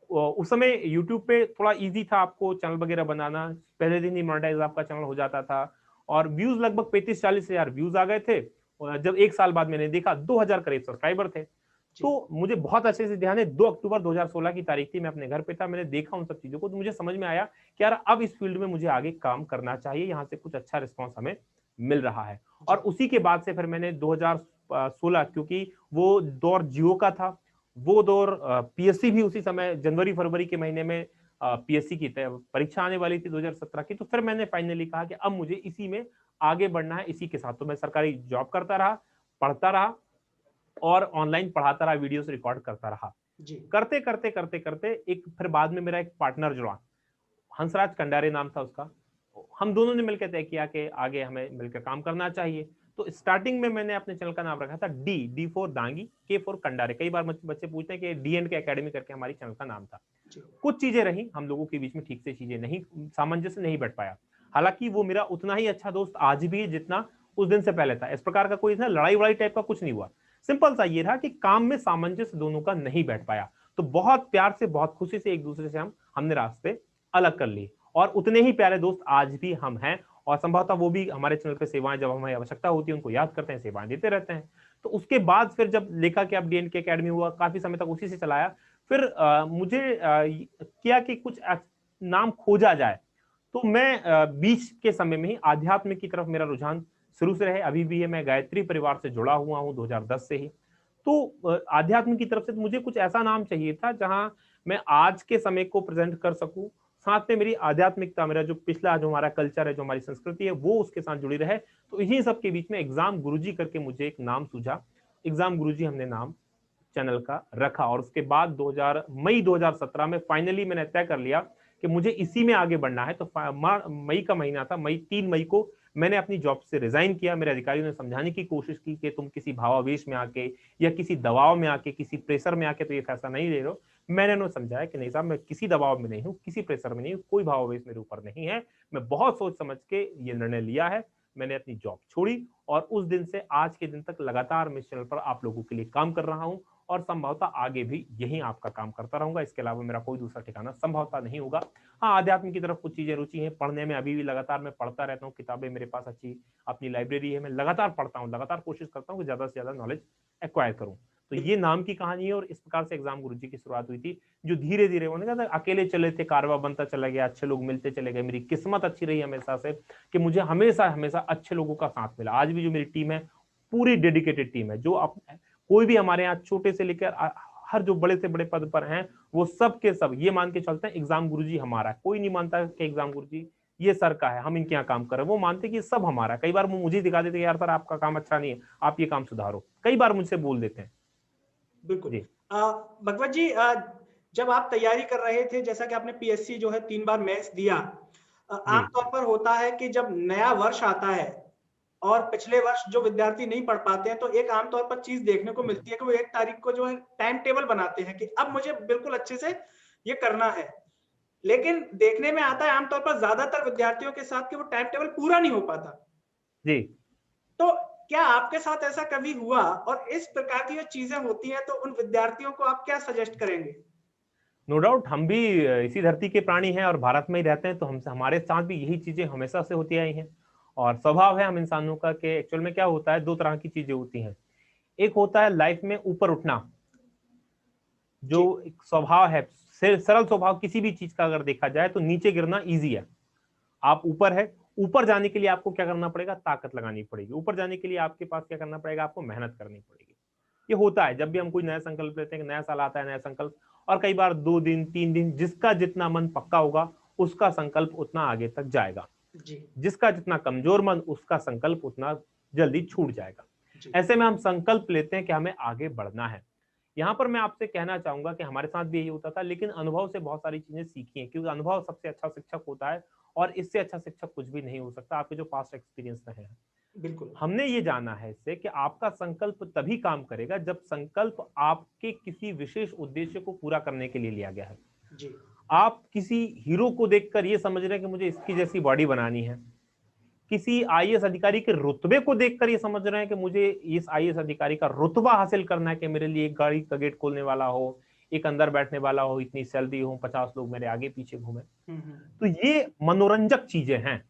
उस समय यूट्यूब पे थोड़ा इजी था आपको चैनल वगैरह बनाना, पहले दिन ही मोनेटाइज आपका चैनल हो जाता था, और व्यूज लगभग 35-40 हजार व्यूज आ गए थे। और जब 1 साल बाद मैंने देखा 2000 करीब सब्सक्राइबर थे।
जी।
तो मुझे बहुत अच्छे से ध्यान है, 2 अक्टूबर 2016 की तारीख थी, मैं अपने घर पे था, मैंने देखा उन सब चीजों को, तो मुझे समझ में आया कि यार अब इस फील्ड में मुझे आगे काम करना चाहिए, यहाँ से कुछ अच्छा रिस्पॉन्स हमें मिल रहा है। और
जी।
उसी के बाद से फिर मैंने 2016, क्योंकि वो दौर जियो का था, वो दौर पीएससी भी उसी समय जनवरी फरवरी के महीने में पीएससी की परीक्षा आने वाली थी 2017 की, तो फिर मैंने फाइनली कहा कि अब मुझे इसी में आगे बढ़ना है, इसी के साथ। तो मैं सरकारी जॉब करता रहा, पढ़ता रहा, और ऑनलाइन पढ़ाता रहा, वीडियोस रिकॉर्ड करता रहा।
जी।
करते करते करते करते एक फिर बाद में मेरा एक पार्टनर जुड़ा, हंसराज कंडारे नाम था उसका। हम दोनों ने मिलकर तय किया कि आगे हमें मिलकर काम करना चाहिए। तो स्टार्टिंग में मैंने अपने चैनल का नाम रखा था डी फॉर दांगी, के फॉर कंडारे। कई बार बच्चे पूछते हैं कि डी एंड के एकेडमी करके हमारी चैनल का नाम था।
जी।
कुछ चीजें रही हम लोगों के बीच में, ठीक से चीजें नहीं, सामंजस्य नहीं बैठ पाया। हालांकि वो मेरा उतना ही अच्छा दोस्त आज भी है जितना उस दिन से पहले था। इस प्रकार का कोई लड़ाई वड़ाई टाइप का कुछ नहीं हुआ, सिंपल सा ये रहा कि काम में सामंजस्य दोनों का नहीं बैठ पाया। तो बहुत प्यार से, बहुत खुशी से एक दूसरे से हमने रास्ते अलग कर लिए, और उतने ही प्यारे दोस्त आज भी हम हैं। और संभवतः वो भी हमारे चैनल पे सेवाएं जब हमें आवश्यकता होती है उनको याद करते हैं, सेवाएं देते रहते हैं। तो उसके बाद फिर जब देखा कि अब डीएन के एकेडमी हुआ, काफी समय तक उसी से चलाया। फिर मुझे किया कि कुछ नाम खोजा जाए, तो मैं बीच के समय में ही आध्यात्म की तरफ मेरा रुझान शुरू से रहे, अभी भी है। मैं गायत्री परिवार से जुड़ा हुआ हूँ 2010 से ही। तो आध्यात्म की तरफ से तो मुझे कुछ ऐसा नाम चाहिए था जहां मैं आज के समय को प्रेजेंट कर सकूं, साथ में मेरी आध्यात्मिकता, मेरा जो पिछला जो हमारा कल्चर है, जो हमारी संस्कृति है, वो उसके साथ जुड़ी रहे। तो इन्हीं सब के बीच में एग्जाम गुरुजी करके मुझे एक नाम सूझा, एग्जाम गुरुजी हमने नाम चैनल का रखा। और उसके बाद मई 2017 में फाइनली मैंने तय कर लिया कि मुझे इसी में आगे बढ़ना है। तो मई का महीना था, 3 मई को मैंने अपनी जॉब से रिजाइन किया। मेरे अधिकारियों ने समझाने की कोशिश की कि तुम किसी भावावेश में आके या किसी दबाव में आके, किसी प्रेशर में आके तो ये फैसला नहीं ले रहे हो। मैंने उन्हें समझाया कि नहीं साहब, मैं किसी दबाव में नहीं हूँ, किसी प्रेशर में नहीं हूँ, कोई भावावेश मेरे ऊपर नहीं है। मैं बहुत सोच समझ के ये निर्णय लिया है। मैंने अपनी जॉब छोड़ी, और उस दिन से आज के दिन तक लगातार मैं इस चैनल पर आप लोगों के लिए काम कर रहा हूँ, और संभवतः आगे भी यही आपका काम करता रहूंगा। इसके अलावा मेरा कोई दूसरा ठिकाना संभवतः नहीं होगा। हाँ, आध्यात्म की तरफ कुछ चीजें रुचि है, पढ़ने में अभी भी लगातार मैं पढ़ता रहता हूँ, किताबें मेरे पास अच्छी अपनी लाइब्रेरी है, मैं लगातार पढ़ता हूँ, लगातार कोशिश करता हूँ कि ज्यादा से ज्यादा नॉलेज एक्वायर करूँ। तो ये नाम की कहानी है, और इस प्रकार से एग्जाम गुरुजी की शुरुआत हुई थी, जो धीरे धीरे उन्होंने कहा अकेले चले थे, कारवा बनता चला गया, अच्छे लोग मिलते चले गए। मेरी किस्मत अच्छी रही हमेशा से कि मुझे हमेशा हमेशा अच्छे लोगों का साथ मिला। आज भी जो मेरी टीम है, पूरी डेडिकेटेड टीम है, जो कोई भी हमारे यहाँ छोटे से लेकर हर जो बड़े से बड़े पद पर हैं, वो सब के सब ये मान के चलते हैं एग्जाम गुरुजी हमारा है। कोई नहीं मानता कि एग्जाम गुरुजी ये सर का है, हम इनके यहाँ काम कर रहे हैं। वो मानते कि ये सब हमारा है। कई बार वो मुझे दिखा देते यार सर आपका काम अच्छा नहीं है, आप ये काम सुधारो, कई बार मुझसे बोल देते हैं।
बिल्कुल।
जी
भगवत जी, जब आप तैयारी कर रहे थे, जैसा कि आपने पीएससी जो है 3 बार मेंस दिया,
जी
आमतौर पर होता है कि जब नया वर्ष आता है और पिछले वर्ष जो विद्यार्थी नहीं पढ़ पाते हैं, तो एक आमतौर पर चीज देखने को मिलती है कि वो 1 तारीख को जो है टाइम टेबल बनाते हैं कि अब मुझे बिल्कुल अच्छे से ये करना है। लेकिन देखने में आता है आमतौर पर ज्यादातर विद्यार्थियों के साथ कि वो टाइम टेबल पूरा नहीं हो पाता।
जी।
तो क्या आपके साथ ऐसा कभी हुआ? और इस प्रकार की जो चीजें होती हैं, तो उन विद्यार्थियों को आप क्या सजेस्ट करेंगे?
नो डाउट हम भी इसी धरती के प्राणी हैं और भारत में ही रहते हैं, तो हमसे हमारे साथ भी यही चीजें हमेशा से होती आई हैं। और स्वभाव है हम इंसानों का कि एक्चुअल में क्या होता है, दो तरह की चीजें होती हैं। एक होता है लाइफ में ऊपर उठना, जो
जी,
एक स्वभाव है, सरल स्वभाव किसी भी चीज का अगर देखा जाए तो नीचे गिरना इजी है। आप ऊपर है, ऊपर जाने के लिए आपको क्या करना पड़ेगा, ताकत लगानी पड़ेगी। ऊपर जाने के लिए आपके पास क्या करना पड़ेगा, आपको मेहनत करनी पड़ेगी। ये होता है जब भी हम कोई नया संकल्प लेते हैं, नया साल आता है नया संकल्प, और कई बार 2 दिन 3 दिन, जिसका जितना मन पक्का होगा उसका संकल्प उतना आगे तक जाएगा,
जी,
जिसका जितना कमजोर मन उसका संकल्प उतना जल्दी छूट जाएगा।
जी,
ऐसे में हम संकल्प लेते हैं कि हमें आगे बढ़ना है। यहाँ पर मैं आपसे कहना चाहूंगा कि हमारे साथ भी यही होता था, लेकिन अनुभव से बहुत सारी चीजें सीखी हैं, क्योंकि अनुभव सबसे अच्छा शिक्षक होता है और इससे अच्छा शिक्षक कुछ भी नहीं हो सकता, आपके जो पास्ट एक्सपीरियंस रहे हैं।
बिल्कुल।
हमने ये जाना है इससे कि आपका संकल्प तभी काम करेगा जब संकल्प आपके किसी विशेष उद्देश्य को पूरा करने के लिए लिया गया है।
जी,
आप किसी हीरो को देखकर ये समझ रहे हैं कि मुझे इसकी जैसी बॉडी बनानी है, किसी आईएएस अधिकारी के रुतबे को देखकर ये समझ रहे हैं कि मुझे इस आईएएस अधिकारी का रुतबा हासिल करना है, कि मेरे लिए एक गाड़ी का गेट खोलने वाला हो, एक अंदर बैठने वाला हो, इतनी सैलरी हो, 50 लोग मेरे आगे पीछे घूमे।
हम्म,
तो ये मनोरंजक चीजें हैं,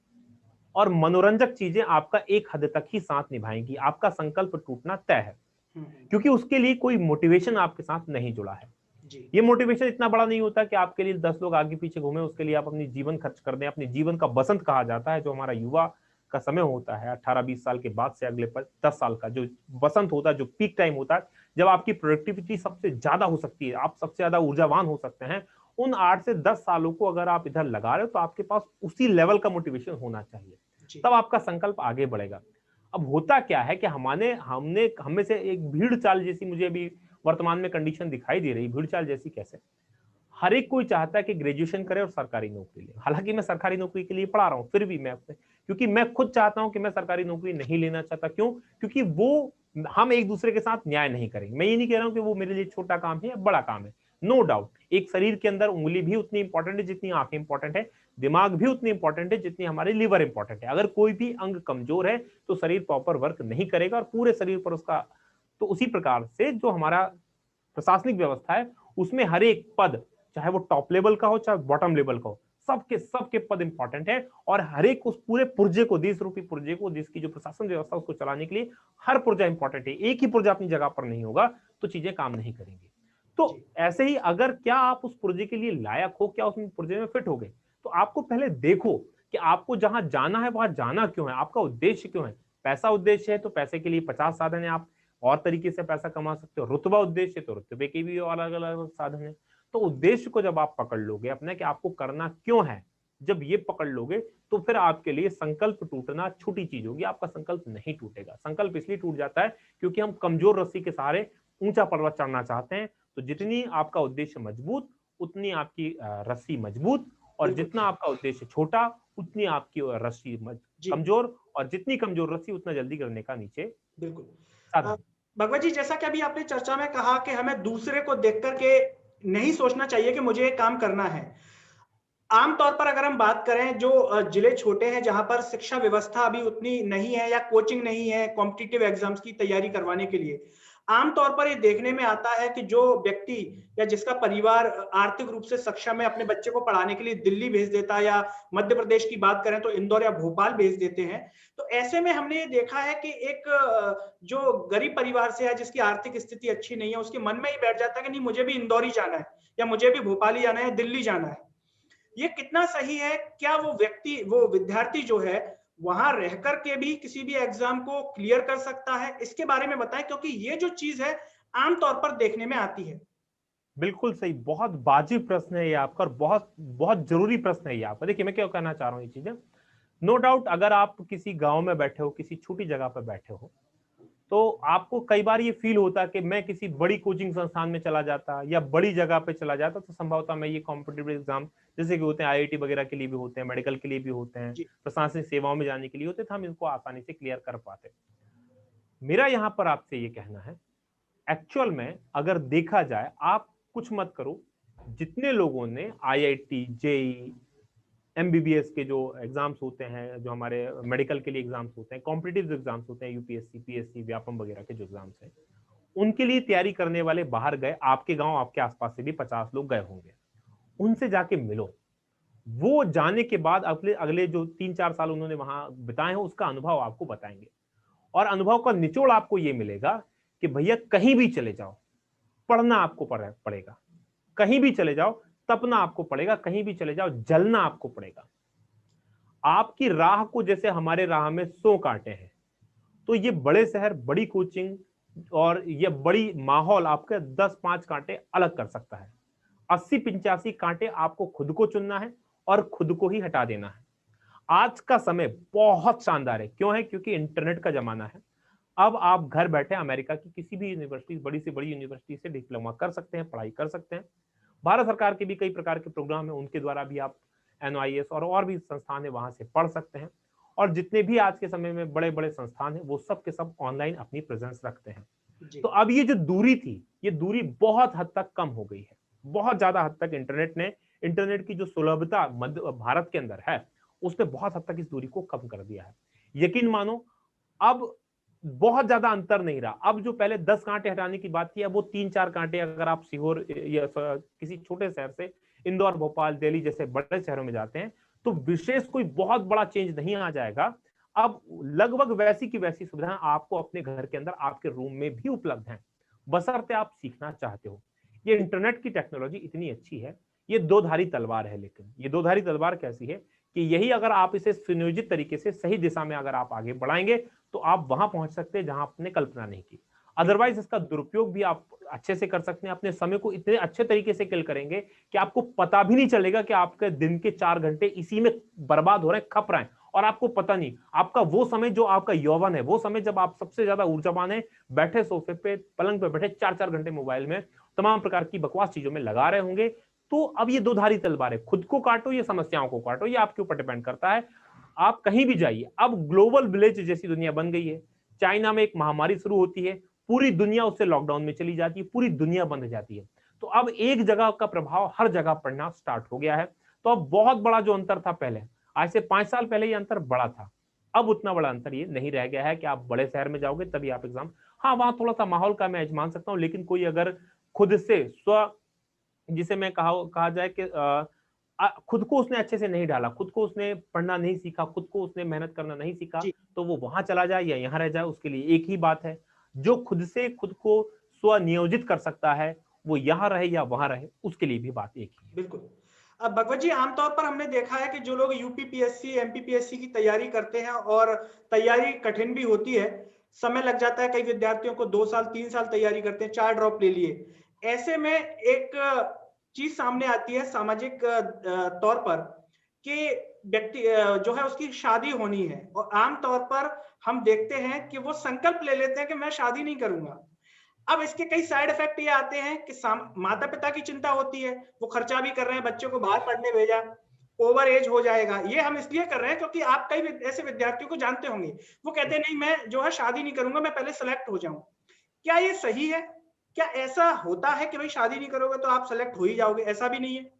और मनोरंजक चीजें आपका एक हद तक ही साथ निभाएंगी, आपका संकल्प टूटना तय है, क्योंकि उसके लिए कोई मोटिवेशन आपके साथ नहीं जुड़ा है।
जी,
ये मोटिवेशन इतना बड़ा नहीं होता कि आपके लिए 10 लोग आगे पीछे घूमे, उसके लिए आप अपनी जीवन खर्च कर दें। अपने जीवन का बसंत कहा जाता है जो हमारा युवा का समय होता है, 18-20 साल के बाद से अगले 10 साल का जो बसंत होता है, जो पीक टाइम होता है, जब आपकी प्रोडक्टिविटी सबसे ज्यादा हो सकती है, आप सबसे ज्यादा ऊर्जावान हो सकते हैं। उन 8 से 10 सालों को अगर आप इधर लगा रहे हो तो आपके पास उसी लेवल का मोटिवेशन होना चाहिए,
जी,
तब आपका संकल्प आगे बढ़ेगा। अब होता क्या है कि हमने हमने हम में से एक भीड़ चाल जैसी मुझे अभी वर्तमान में कंडीशन दिखाई दे रही। भीड़ चाल जैसी कैसे? हर एक कोई चाहता है कि ग्रेजुएशन करे और सरकारी नौकरी ले। हालांकि मैं सरकारी नौकरी के लिए पढ़ा रहा हूं, फिर भी मैं अपने, क्योंकि मैं खुद चाहता हूं कि मैं सरकारी नौकरी नहीं लेना चाहता। क्यों? क्योंकि वो हम एक दूसरे के साथ न्याय नहीं करेंगे। मैं ये नहीं कह रहा हूं कि वो मेरे लिए छोटा काम है या बड़ा काम है, नो डाउट। एक शरीर के अंदर उंगली भी उतनी इंपॉर्टेंट है जितनी आंखें इंपॉर्टेंट है, दिमाग भी उतनी इंपॉर्टेंट है जितनी हमारे लिवर इंपॉर्टेंट है। अगर कोई भी अंग कमजोर है तो शरीर प्रॉपर वर्क नहीं करेगा और पूरे शरीर पर उसका, तो उसी प्रकार से जो हमारा प्रशासनिक व्यवस्था है उसमें हर एक पद, चाहे वो टॉप लेवल का हो चाहे बॉटम लेवल का हो, सबके सबके पद इंपॉर्टेंट है। और हर एक उस पूरे पुर्जे को, देश रूपी पुर्जे को, देश की जो प्रशासन व्यवस्था उसको चलाने के लिए हर पुर्जा इंपॉर्टेंट है। एक ही पुर्जा अपनी जगह पर नहीं होगा तो चीजें काम नहीं करेंगी। तो
जी,
ऐसे ही अगर क्या आप उस पुर्जे के लिए लायक हो, क्या उस पुर्जे में फिट हो गए, तो आपको पहले देखो कि आपको जहां जाना है वहां जाना क्यों है, आपका उद्देश्य क्यों है। पैसा उद्देश्य है तो पैसे के लिए 50 साधन है, आप और तरीके से पैसा कमा सकते हो। रुतबा उद्देश्य है तो रुतबे के भी अलग अलग साधन है। तो उद्देश्य को जब आप पकड़ लोगे अपने कि आपको करना क्यों है, जब ये पकड़ लोगे तो फिर आपके लिए संकल्प टूटना छोटी चीज होगी, आपका संकल्प नहीं टूटेगा। संकल्प इसलिए टूट जाता है क्योंकि हम कमजोर रस्सी के सहारे ऊंचा पर्वत चढ़ना चाहते हैं। तो
जी,
जितनी आपका उद्देश्य मजबूत उतनी आपकी रस्सी मजबूत, और
बिल्कुल,
जितना आपका उद्देश्य छोटा उतनी आपकी रस्सी
जी,
कमजोर, और जितनी कमजोर रस्सी उतना जल्दी गिरने का नीचे
बिल्कुल।
साधन।
भगवत जी, जैसा कि अभी आपने चर्चा में कहा कि हमें दूसरे को देख कर के नहीं सोचना चाहिए कि मुझे ये काम करना है। आम तौर पर अगर हम बात करें, जो जिले छोटे हैं जहां पर शिक्षा व्यवस्था अभी उतनी नहीं है या कोचिंग नहीं है कॉम्पिटिटिव एग्जाम्स की तैयारी करवाने के लिए, आम तौर पर ये देखने में आता है कि जो व्यक्ति या जिसका परिवार आर्थिक रूप से सक्षम है अपने बच्चे को पढ़ाने के लिए दिल्ली भेज देता है, या मध्य प्रदेश की बात करें तो इंदौर या भोपाल भेज देते हैं। तो ऐसे में हमने ये देखा है कि एक जो गरीब परिवार से है जिसकी आर्थिक स्थिति अच्छी नहीं है, उसके मन में ही बैठ जाता है कि नहीं, मुझे भी इंदौर ही जाना है, या मुझे भी भोपाल ही जाना है, दिल्ली जाना है। ये कितना सही है? क्या वो व्यक्ति, वो विद्यार्थी जो है, वहां रहकर के भी किसी भी एग्जाम को क्लियर कर सकता है? इसके बारे में बताएं, क्योंकि ये जो चीज है आमतौर पर देखने में आती है।
बिल्कुल सही, बहुत वाजिब प्रश्न है ये आपका, और बहुत बहुत जरूरी प्रश्न है ये आपका। देखिए मैं क्या कहना चाह रहा हूँ, ये चीजें नो डाउट, अगर आप किसी गांव में बैठे हो, किसी छोटी जगह पर बैठे हो, तो आपको कई बार ये फील होता है कि मैं किसी बड़ी कोचिंग संस्थान में चला जाता या बड़ी जगह पे चला जाता तो संभवतः मैं ये कॉम्पिटिटिव एग्जाम जैसे कि होते हैं आईआईटी वगैरह के लिए भी होते हैं, मेडिकल के लिए भी होते हैं,
जी।
प्रशासनिक सेवाओं में जाने के लिए होते हैं, तो हम इनको आसानी से क्लियर कर पाते। मेरा यहाँ पर आपसे ये कहना है, एक्चुअल में अगर देखा जाए, आप कुछ मत करो, जितने लोगों ने आईआईटी, जेई, एमबीबीएस के जो एग्जाम्स होते हैं, जो हमारे मेडिकल के लिए एग्जाम्स होते हैं, कॉम्पिटिटिव एग्जाम्स होते हैं, यूपीएससी, पीएससी, व्यापम वगैरह के जो एग्जाम्स हैं, उनके लिए तैयारी करने वाले बाहर गए, आपके गांव, आपके आसपास से भी 50 लोग गए होंगे, उनसे जाके मिलो। वो जाने के बाद अगले अगले जो 3-4 साल उन्होंने वहां बिताए हैं, उसका अनुभव आपको बताएंगे, और अनुभव का निचोड़ आपको ये मिलेगा कि भैया कहीं भी चले जाओ, पढ़ना आपको पड़ेगा, कहीं भी चले जाओ तपना आपको पड़ेगा, कहीं भी चले जाओ जलना आपको पड़ेगा। आपकी राह को जैसे हमारे राह में 100 कांटे हैं, तो ये बड़े शहर, बड़ी कोचिंग और ये बड़ी माहौल आपके 10-5 कांटे अलग कर सकता है। 80-85 कांटे आपको खुद को चुनना है और खुद को ही हटा देना है। आज का समय बहुत शानदार है, क्यों है? क्योंकि इंटरनेट का जमाना है। अब आप घर बैठे अमेरिका की किसी भी यूनिवर्सिटी, बड़ी से बड़ी यूनिवर्सिटी से डिप्लोमा कर सकते हैं, पढ़ाई कर सकते हैं। भारत सरकार के भी कई प्रकार के प्रोग्राम है, उनके द्वारा भी आप एनआईएस और भी संस्थान है, वहां से पढ़ सकते हैं। और जितने भी आज के समय में बड़े बड़े संस्थान है, वो सब के सब ऑनलाइन अपनी प्रेजेंस रखते हैं।
जी।
तो अब ये जो दूरी थी, ये दूरी बहुत हद तक कम हो गई है, बहुत ज्यादा हद तक इंटरनेट की जो सुलभता मध्य भारत के अंदर है, उसने बहुत हद तक इस दूरी को कम कर दिया है। यकीन मानो, अब बहुत ज्यादा अंतर नहीं रहा। अब जो पहले 10 कांटे हटाने की बात थी, अब वो 3-4 कांटे, अगर आप सीहोर या किसी छोटे शहर से इंदौर, भोपाल, दिल्ली जैसे बड़े शहरों में जाते हैं, तो विशेष कोई बहुत बड़ा चेंज नहीं आ जाएगा। अब लगभग वैसी की वैसी सुविधाएं आपको अपने घर के अंदर, आपके रूम में भी उपलब्ध हैं, बशर्ते आप सीखना चाहते हो। ये इंटरनेट की टेक्नोलॉजी इतनी अच्छी है, ये दो धारी तलवार है। लेकिन ये दो धारी तलवार कैसी है कि यही अगर आप इसे सुनियोजित तरीके से सही दिशा में अगर आप आगे बढ़ाएंगे, तो आप वहां पहुंच सकते हैं जहां आपने कल्पना नहीं की। अदरवाइज इसका दुरुपयोग भी आप अच्छे से कर सकते हैं। अपने समय को इतने अच्छे तरीके से किल करेंगे कि आपको पता भी नहीं चलेगा कि आपके दिन के 4 घंटे इसी में बर्बाद हो रहे हैं, खप रहे हैं, और आपको पता नहीं। आपका वो समय जो आपका यौवन है, वो समय जब आप सबसे ज्यादा ऊर्जावान है, बैठे सोफे पे, पलंग पे बैठे 4-4 घंटे मोबाइल में तमाम प्रकार की बकवास चीजों में लगा रहे होंगे। तो अब ये दो धारी तलवार है, खुद को काटो या समस्याओं को काटो, ये आपके ऊपर डिपेंड करता है। आप कहीं भी जाइए, अब ग्लोबल विलेज जैसी दुनिया बन गई है। चाइना में एक महामारी शुरू होती है, पूरी दुनिया उससे लॉकडाउन में चली जाती है, पूरी दुनिया बंद हो जाती है। तो अब एक जगह का प्रभाव हर जगह पड़ना स्टार्ट हो गया है। तो अब बहुत बड़ा जो अंतर था पहले, आज से 5 साल पहले ये अंतर बड़ा था, अब उतना बड़ा अंतर ये नहीं रह गया है कि आप बड़े शहर में जाओगे तभी आप एग्जाम, हाँ वहां थोड़ा सा माहौल का मैं मान सकता हूँ, लेकिन कोई अगर खुद से स्व, जिसे मैं कहा जाए कि खुद को उसने अच्छे से नहीं डाला, खुद को उसने पढ़ना नहीं सीखा, खुद को उसने मेहनत करना नहीं सीखा,
जी।
तो वो वहां चला जाए या यहाँ रह जाए, उसके लिए एक ही बात है। जो खुद से खुद को स्वनियोजित कर सकता है, वो यहाँ रहे या वहां रहे, उसके लिए भी बात एक ही है।
बिल्कुल। अब भगवत जी, आमतौर पर हमने देखा है कि जो लोग यूपीपीएससी, एमपीपीएससी की तैयारी करते हैं, और तैयारी कठिन भी होती है, समय लग जाता है, कई विद्यार्थियों को 2 साल 3 साल तैयारी करते हैं, 4 ड्रॉप ले लिए। ऐसे में एक चीज सामने आती है सामाजिक तौर पर कि व्यक्ति जो है उसकी शादी होनी है, और आमतौर पर हम देखते हैं कि वो संकल्प ले लेते हैं कि मैं शादी नहीं करूंगा। अब इसके कई साइड इफेक्ट ये आते हैं कि माता पिता की चिंता होती है, वो खर्चा भी कर रहे हैं, बच्चों को बाहर पढ़ने भेजा, ओवर एज हो जाएगा। ये हम इसलिए कर रहे हैं क्योंकि आप कई ऐसे विद्यार्थियों को जानते होंगे, वो कहते हैं नहीं मैं जो है शादी नहीं करूंगा, मैं पहले सेलेक्ट हो जाऊं। क्या ये सही है? क्या ऐसा होता है कि भाई शादी नहीं करोगे तो आप सेलेक्ट हो ही जाओगे? ऐसा भी नहीं है।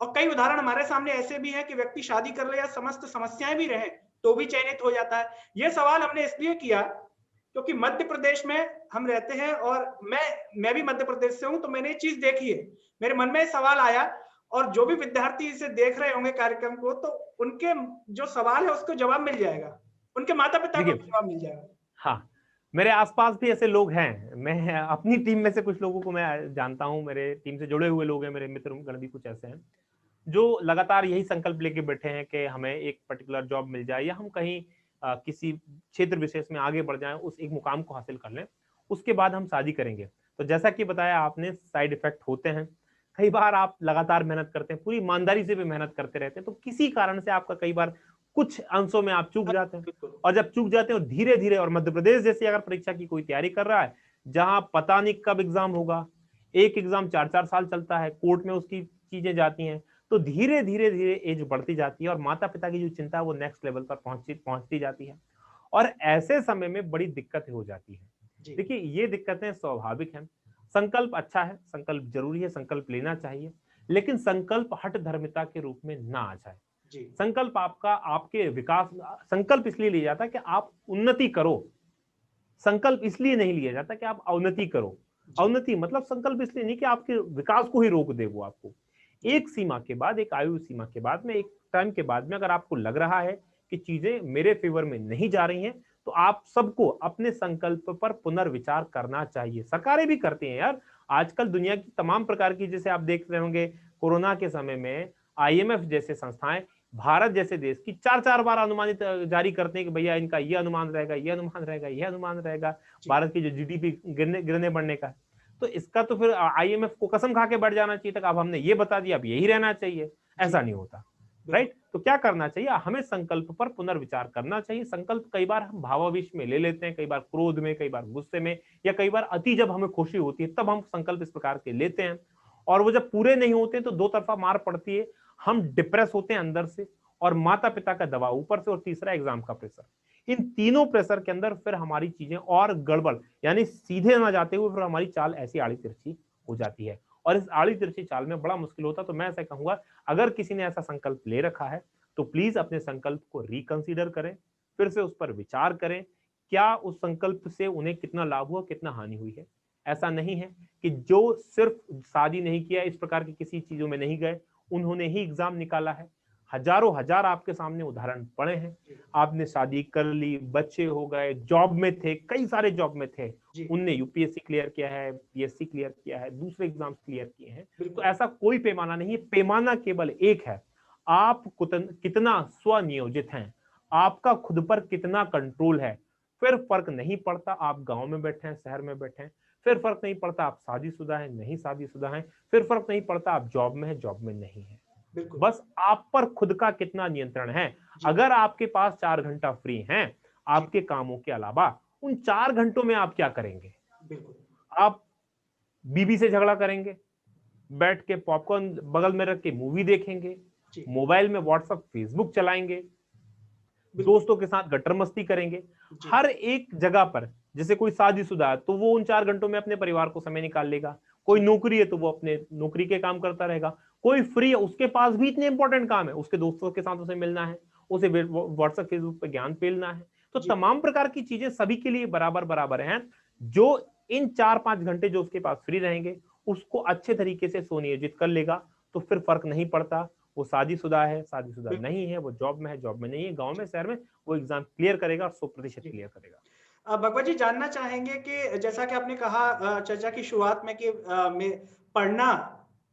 और कई उदाहरण हमारे सामने ऐसे भी है कि व्यक्ति शादी कर ले या समस्त समस्याएं भी रहे तो भी चयनित हो जाता है। ये सवाल हमने इसलिए किया क्योंकि मध्य प्रदेश में हम रहते हैं, और मैं भी मध्य प्रदेश से हूं, तो मैंने ये चीज देखी है। मेरे मन में सवाल आया, और जो भी विद्यार्थी इसे देख रहे होंगे कार्यक्रम को, तो उनके जो सवाल है उसको जवाब मिल जाएगा, उनके माता पिता को
देखिए,
भी जवाब मिल जाएगा।
हाँ, मेरे आसपास भी ऐसे लोग हैं। मैं अपनी टीम में से कुछ लोगों को मैं जानता हूं, मेरे टीम से जुड़े हुए लोग हैं, मेरे मित्र गण भी कुछ ऐसे हैं जो लगातार यही संकल्प लेके बैठे हैं कि हमें एक पर्टिकुलर जॉब मिल जाए, या हम कहीं किसी क्षेत्र विशेष में आगे बढ़ जाएं, उस एक मुकाम को हासिल कर लें, उसके बाद हम शादी करेंगे। तो जैसा कि बताया आपने, साइड इफेक्ट होते हैं। कई बार आप लगातार मेहनत करते हैं, पूरी ईमानदारी से भी मेहनत करते रहते हैं, तो किसी कारण से आपका कई बार कुछ अंशों में आप चूक जाते हैं,
बिल्कुल।
और जब चूक जाते हैं और धीरे धीरे, और मध्य प्रदेश जैसी अगर परीक्षा की कोई तैयारी कर रहा है जहां पता नहीं कब एग्जाम होगा, एक एग्जाम 4-4 साल चलता है, कोर्ट में उसकी चीजें जाती हैं, तो धीरे धीरे धीरे एज बढ़ती जाती है और माता पिता की जो चिंता है वो नेक्स्ट लेवल पर पहुंचती जाती है, और ऐसे समय में बड़ी दिक्कतें हो जाती है।
जी
देखिए, ये दिक्कतें स्वाभाविक हैं। संकल्प अच्छा है, संकल्प जरूरी है, संकल्प लेना चाहिए, लेकिन संकल्प हठ धर्मिता के रूप में ना आ जाए।
जी
संकल्प आपका आपके विकास, संकल्प इसलिए लिया जाता है कि आप उन्नति करो, संकल्प इसलिए नहीं लिया जाता कि आप अवनति करो।
जी
अवनति मतलब संकल्प इसलिए नहीं कि आपके विकास को ही रोक दे वो आपको।
जी
एक सीमा के बाद, एक आयु सीमा के बाद में, एक टाइम के बाद में अगर आपको लग रहा है कि चीजें मेरे फेवर में नहीं जा रही हैं, तो आप सबको अपने संकल्प पर पुनर्विचार करना चाहिए। सरकारें भी करती हैं यार, आजकल दुनिया की तमाम प्रकार की, जैसे आप देख रहे होंगे कोरोना के समय में आईएमएफ जैसे संस्थाएं भारत जैसे देश की 4-4 बार अनुमानित जारी करते हैं कि भैया इनका ये अनुमान रहेगा, ये अनुमान रहेगा, ये अनुमान रहेगा,
जी
भारत की जो जीडीपी गिरने गिरने बढ़ने का है। तो इसका तो फिर आईएमएफ को कसम खा के बैठ जाना चाहिए था, अब हमने ये बता दिया, अब यही रहना चाहिए।
जी
ऐसा नहीं होता,
बिल्कुल
राइट? तो क्या करना चाहिए, हमें संकल्प पर पुनर्विचार करना चाहिए। संकल्प कई बार हम भावावेश में ले लेते हैं, कई बार क्रोध में, कई बार गुस्से में, या कई बार अति जब हमें खुशी होती है तब हम संकल्प इस प्रकार के लेते हैं, और वो जब पूरे नहीं होते तो दो तरफा मार पड़ती है, हम डिप्रेस होते हैं अंदर से, और माता पिता का दबाव ऊपर से, और तीसरा एग्जाम का प्रेशर। इन तीनों प्रेशर के अंदर फिर हमारी चीजें और गड़बड़, यानी सीधे ना जाते हुए फिर हमारी चाल ऐसी आड़ी तिरछी हो जाती है, और इस आड़ी तिरछी चाल में बड़ा मुश्किल होता है। तो मैं ऐसा कहूंगा, अगर किसी ने ऐसा संकल्प ले रखा है तो प्लीज अपने संकल्प को रिकंसीडर करें, फिर से उस पर विचार करें, क्या उस संकल्प से उन्हें कितना लाभ हुआ, कितना हानि हुई है। ऐसा नहीं है कि जो सिर्फ शादी नहीं किया, इस प्रकार की किसी चीजों में नहीं गए, उन्होंने ही एग्जाम निकाला है। हजारों हजार आपके सामने उदाहरण पड़े हैं,
जी
आपने शादी कर ली, बच्चे हो गए, जॉब में थे, कई सारे जॉब में थे,
जी
उनने यूपीएससी क्लियर किया है, पीएससी क्लियर किया है, दूसरे एग्जाम्स क्लियर किए हैं। तो
बिल्कुल
ऐसा कोई पैमाना नहीं है, पैमाना केवल एक है, आप कितना स्वनियोजित हैं, आपका खुद पर कितना कंट्रोल है। फिर फर्क नहीं पड़ता आप गांव में बैठे हैं, शहर में बैठे हैं, फिर फर्क नहीं पड़ता आप शादीशुदा हैं, नहीं शादीशुदा हैं, फिर फर्क नहीं पड़ता आप जॉब में हैं, जॉब में नहीं है।
बिल्कुल
बस आप पर खुद का कितना नियंत्रण है।
जी
अगर आपके पास 4 घंटा फ्री हैं
जी
आपके कामों के अलावा, उन 4 घंटों में आप क्या करेंगे?
बिल्कुल
आप बीबी से झगड़ा करेंगे, बैठ के पॉपकॉर्न बगल में रख के मूवी देखेंगे,
जी
मोबाइल में व्हाट्सएप फेसबुक चलाएंगे,
बिल्कुल
दोस्तों के साथ गट्टर मस्ती करेंगे।
जी
हर एक जगह पर, जैसे कोई शादीशुदा है तो वो उन 4 घंटों में अपने परिवार को समय निकाल लेगा, कोई
जी
नौकरी है तो वो अपने नौकरी के काम करता रहेगा, कोई फ्री है उसके पास भी इतने इंपॉर्टेंट काम है, उसके दोस्तों के साथ उसे मिलना है, उसे व्हाट्सएप फेसबुक पे ज्ञान फैलाना है। तो
जी
तमाम प्रकार की चीजें सभी के लिए बराबर बराबर हैं। जो इन 4-5 घंटे जो उसके पास फ्री रहेंगे उसको अच्छे तरीके से सुनियोजित कर लेगा, तो फिर फर्क नहीं पड़ता वो शादीशुदा है, शादीशुदा
बिल्कुल
नहीं है, वो जॉब में है, जॉब में नहीं है, गांव में, शहर में, वो एग्जाम क्लियर करेगा और 100%
जी
क्लियर करेगा।
भगवत जी जानना चाहेंगे कि जैसा कि आपने कहा चर्चा की शुरुआत में कि मैं पढ़ना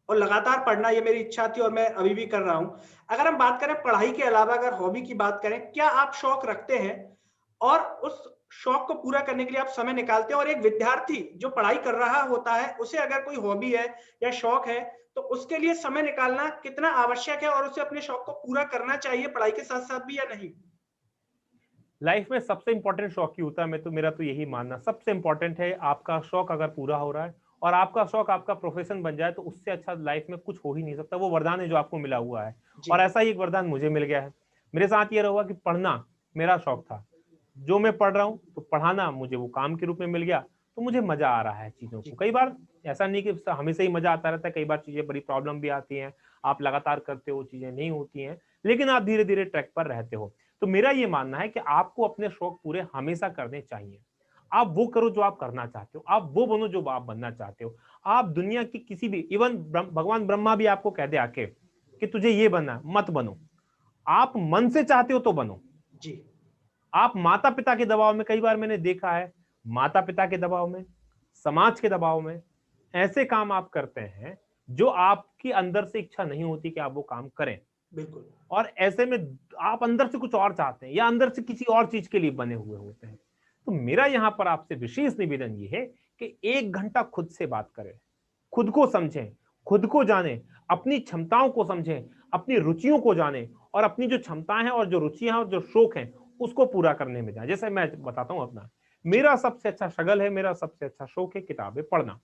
और लगातार पढ़ना ये मेरी इच्छा थी और मैं अभी भी कर रहा हूँ। अगर हम बात करें पढ़ाई के अलावा अगर हॉबी की बात करें, क्या आप शौक रखते हैं? और उस शौक को पूरा करने के लिए आप समय निकालते हैं? और एक विद्यार्थी जो पढ़ाई कर रहा होता है, उसे अगर कोई हॉबी है या शौक है, तो उसके लिए समय निकालना कितना आवश्यक है और उसे अपने शौक को पूरा करना चाहिए पढ़ाई के साथ-साथ भी या नहीं?
लाइफ में सबसे इंपॉर्टेंट शौक ही होता है, मैं तो, मेरा तो यही मानना सबसे इंपॉर्टेंट है। आपका शौक अगर पूरा हो रहा है और आपका शौक आपका प्रोफेशन बन जाए तो उससे अच्छा लाइफ में कुछ हो ही नहीं सकता। वो वरदान है जो आपको मिला हुआ है,
जी,
और ऐसा ही एक वरदान मुझे मिल गया है। मेरे साथ ये रहा कि पढ़ना मेरा शौक था, जो मैं पढ़ रहा हूँ तो पढ़ाना मुझे वो काम के रूप में मिल गया, तो मुझे मजा आ रहा है चीजों को।
जी,
कई बार ऐसा नहीं कि हमेशा ही मजा आता रहता है, कई बार चीजें बड़ी प्रॉब्लम भी आती हैं, आप लगातार करते हो चीजें नहीं होती हैं, लेकिन आप धीरे धीरे ट्रैक पर रहते हो। तो मेरा ये मानना है कि आपको अपने शौक पूरे हमेशा करने चाहिए। आप वो करो जो आप करना चाहते हो, आप वो बनो जो आप बनना चाहते हो। आप दुनिया की किसी भी, इवन भगवान ब्रह्मा भी आपको कह दे आके कि तुझे ये बनना, मत बनो। आप मन से चाहते हो तो बनो।
जी,
आप माता पिता के दबाव में, कई बार मैंने देखा है, माता पिता के दबाव में, समाज के दबाव में ऐसे काम आप करते हैं जो आपकी अंदर से इच्छा नहीं होती कि आप वो काम करें,
बिल्कुल।
और ऐसे में आप अंदर से कुछ और चाहते हैं या अंदर से किसी और चीज के लिए बने हुए होते हैं। तो मेरा यहां पर आपसे विशेष निवेदन ये है कि 1 घंटा खुद से बात करें, खुद को समझें, खुद को जानें, अपनी क्षमताओं को समझें, अपनी रुचियों को जानें, और अपनी जो क्षमताएं हैं और जो रुचियां और जो शौक हैं उसको पूरा करने में जाए। जैसे मैं बताता हूँ अपना, मेरा सबसे अच्छा शगल है, मेरा सबसे अच्छा शौक है किताबें पढ़ना।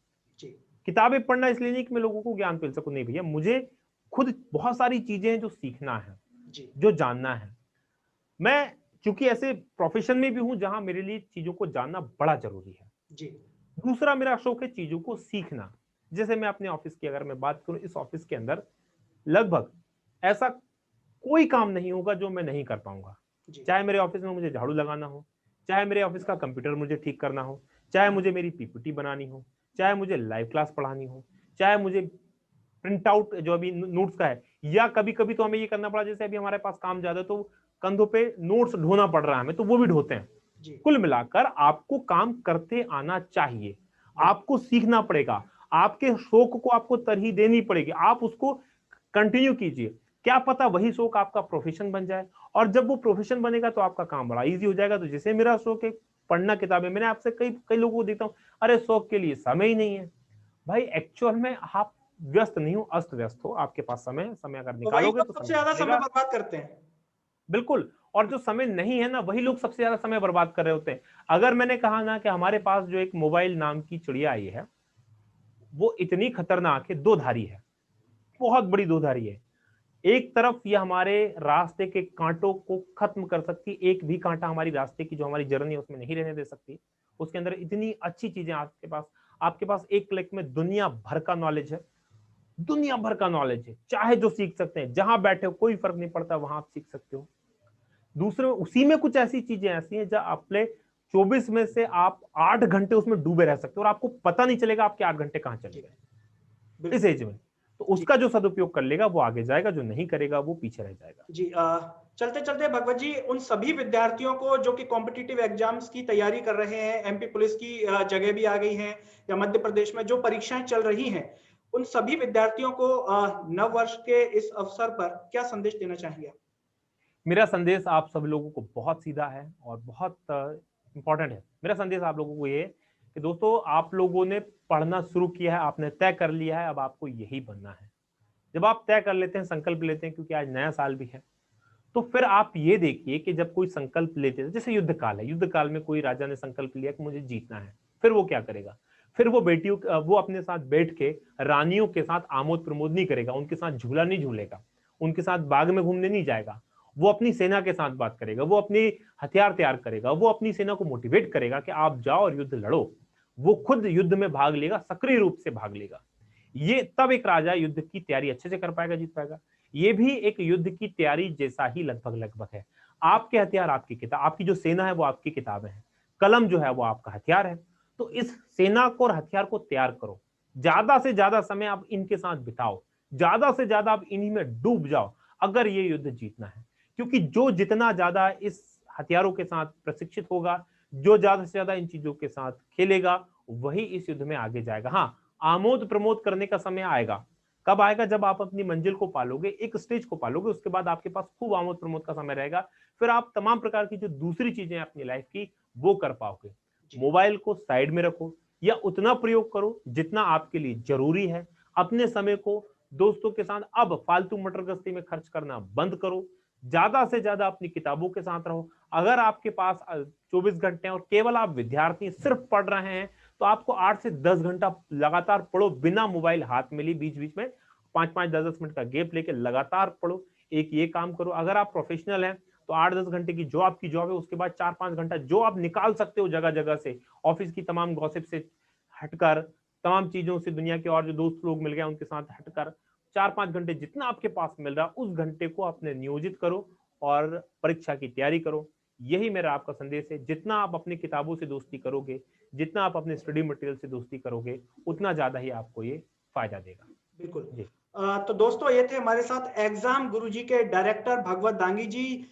किताबें पढ़ना इसलिए नहीं कि मैं लोगों को ज्ञान मिल सकूं, नहीं भैया, मुझे खुद बहुत सारी चीजें हैं जो सीखना है, जो जानना है। मैं चूंकि ऐसे प्रोफेशन में भी हूं जहां मेरे लिए चीजों को जानना बड़ा जरूरी है। दूसरा मेरा शौक है चीजों को सीखना। जैसे मैं अपने ऑफिस की अगर मैं बात करूं, इस ऑफिस के अंदर लगभग ऐसा कोई काम नहीं होगा जो मैं नहीं कर पाऊंगा। चाहे मेरे ऑफिस में मुझे झाड़ू लगाना हो, चाहे मेरे ऑफिस का कंप्यूटर मुझे ठीक करना हो, चाहे मुझे मेरी पीपीटी बनानी हो, चाहे मुझे लाइव क्लास पढ़ानी हो, चाहे मुझे प्रिंट आउट जो अभी नोट्स का है, या कभी कभी तो हमें ये करना पड़ा, जैसे अभी हमारे पास काम ज्यादा तो कंधों पे नोट्स ढोना पड़ रहा है हमें, तो वो भी ढोते हैं। कुल मिलाकर आपको काम करते आना चाहिए, आपको सीखना पड़ेगा, आपके शौक को आपको तरजीह देनी पड़ेगी, आप उसको कंटिन्यू कीजिए। क्या पता वही शौक आपका प्रोफेशन बन जाए, और जब वो प्रोफेशन बनेगा तो आपका काम बड़ा इजी हो जाएगा। तो जैसे मेरा शौक है पढ़ना किताबें, मैंने आपसे कई कई लोगों को देखता हूं, अरे शौक के लिए समय ही नहीं है। भाई एक्चुअल में आप व्यस्त नहीं हो, अस्त व्यस्त हो, आपके पास समय अगर निकालोगे तो
सबसे ज्यादा समय बर्बाद करते हैं।
बिल्कुल, और जो समय नहीं है ना, वही लोग सबसे ज्यादा समय बर्बाद कर रहे होते हैं। अगर मैंने कहा ना कि हमारे पास जो एक मोबाइल नाम की चिड़िया आई है, वो इतनी खतरनाक है, दो धारी है, बहुत बड़ी दो धारी है। एक तरफ ये हमारे रास्ते के कांटों को खत्म कर सकती, एक भी कांटा हमारी रास्ते की जो हमारी जर्नी है उसमें नहीं रहने दे सकती। उसके अंदर इतनी अच्छी चीजें आपके पास एक क्लिक में दुनिया भर का नॉलेज है, दुनिया भर का नॉलेज है, चाहे जो सीख सकते हैं, जहां बैठे हो कोई फर्क नहीं पड़ता, वहां आप सीख सकते हो। दूसरे उसी में कुछ ऐसी चीजें ऐसी हैं जहां अपने 24 में से आप 8 घंटे उसमें डूबे रह सकते हो और आपको पता नहीं चलेगा आपके 8 घंटे कहां चले गए इस एज में। तो उसका जो सदुपयोग कर लेगा वो आगे जाएगा, जो नहीं करेगा वो पीछे रह जाएगा।
जी चलते चलते भगवत जी, उन सभी विद्यार्थियों को जो कि कॉम्पिटिटिव एग्जाम्स की तैयारी कर रहे हैं, एमपी पुलिस की जगह भी आ गई है, या मध्य प्रदेश में जो परीक्षाएं चल रही हैं, उन सभी विद्यार्थियों को नव वर्ष के इस अवसर पर क्या संदेश देना चाहिए?
मेरा संदेश आप सब लोगों को बहुत सीधा है और बहुत इंपॉर्टेंट है। मेरा संदेश आप लोगों को ये कि दोस्तों, आप लोगों ने पढ़ना शुरू किया है, आपने तय कर लिया है, अब आपको यही बनना है। जब आप तय कर लेते हैं, संकल्प लेते हैं, क्योंकि आज नया साल भी है, तो फिर आप ये देखिए कि जब कोई संकल्प लेते हैं, जैसे युद्ध काल है, युद्ध काल में कोई राजा ने संकल्प लिया कि मुझे जीतना है, फिर वो क्या करेगा? फिर वो वो अपने साथ बैठ के रानियों के साथ आमोद प्रमोद नहीं करेगा, उनके साथ झूला नहीं झूलेगा, उनके साथ बाग में घूमने नहीं जाएगा। वो अपनी सेना के साथ बात करेगा, वो अपनी हथियार तैयार करेगा, वो अपनी सेना को मोटिवेट करेगा कि आप जाओ और युद्ध लड़ो। वो खुद युद्ध में भाग लेगा, सक्रिय रूप से भाग लेगा। ये तब एक राजा युद्ध की तैयारी अच्छे से कर पाएगा, जीत पाएगा। ये भी एक युद्ध की तैयारी जैसा ही लगभग लगभग है। आपके हथियार आपकी किताब, आपकी जो सेना है वो आपकी किताबें हैं, कलम जो है वो आपका हथियार है। तो इस सेना को और हथियार को तैयार करो, ज्यादा से ज्यादा समय आप इनके साथ बिताओ, ज्यादा से ज्यादा आप इन्हीं में डूब जाओ, अगर ये युद्ध जीतना है। क्योंकि जो जितना ज्यादा इस हथियारों के साथ प्रशिक्षित होगा, जो ज्यादा से ज्यादा इन चीजों के साथ खेलेगा, वही इस युद्ध में आगे जाएगा। हाँ, आमोद प्रमोद करने का समय आएगा। कब आएगा? जब आप अपनी मंजिल को पालोगे, एक स्टेज को पालोगे, उसके बाद आपके पास खूब आमोद प्रमोद का समय रहेगा। फिर आप तमाम प्रकार की जो दूसरी चीजें हैं अपनी लाइफ की, वो कर पाओगे। मोबाइल को साइड में रखो, या उतना प्रयोग करो जितना आपके लिए जरूरी है। अपने समय को दोस्तों के साथ अब फालतू मटर गश्ती में खर्च करना बंद करो। ज्यादा से ज्यादा अपनी किताबों के साथ रहो। अगर आपके पास 24 घंटे हैं और केवल आप विद्यार्थी सिर्फ पढ़ रहे हैं, तो आपको 8 से 10 घंटा लगातार पढ़ो, बिना मोबाइल हाथ में लिए, बीच बीच में 5-5 10-10 मिनट का गैप लेके लगातार पढ़ो। एक ये काम करो। अगर आप प्रोफेशनल हैं तो 8-10 घंटे की जो आपकी जॉब है, उसके बाद 4-5 घंटा जो आप निकाल सकते हो जगह जगह से, ऑफिस की तमाम गॉसिप से हटकर, तमाम चीजों से, दुनिया के और जो दोस्त लोग मिल गए उनके साथ हटकर, 4-5 घंटे जितना आपके पास मिल रहा उस घंटे को अपने नियोजित करो और परीक्षा की तैयारी करो। यही मेरा आपका संदेश है। जितना आप अपनी किताबों से दोस्ती करोगे, जितना आप अपने स्टडी मटेरियल से दोस्ती करोगे, उतना ज्यादा ही आपको ये फायदा देगा।
बिल्कुल जी। तो दोस्तों, ये थे हमारे साथ एग्जाम गुरुजी के डायरेक्टर भगवत दांगी जी।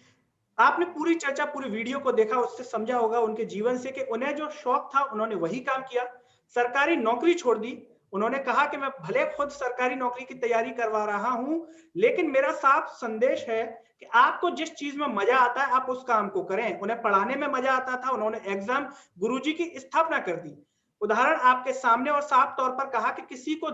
आपने पूरी चर्चा, पूरी वीडियो को देखा, उससे समझा होगा उनके जीवन से कि उन्हें जो शौक था उन्होंने वही काम किया। सरकारी नौकरी छोड़ दी। उन्होंने कहा कि मैं भले खुद सरकारी नौकरी की तैयारी करवा रहा हूं, लेकिन मेरा साफ संदेश है कि आपको जिस चीज में मजा आता है आप उस काम को करें। उन्हें पढ़ाने में मजा आता था, उन्होंने एग्जाम गुरुजी की स्थापना कर दी। उदाहरण आपके सामने और साफ तौर पर कहा कि किसी को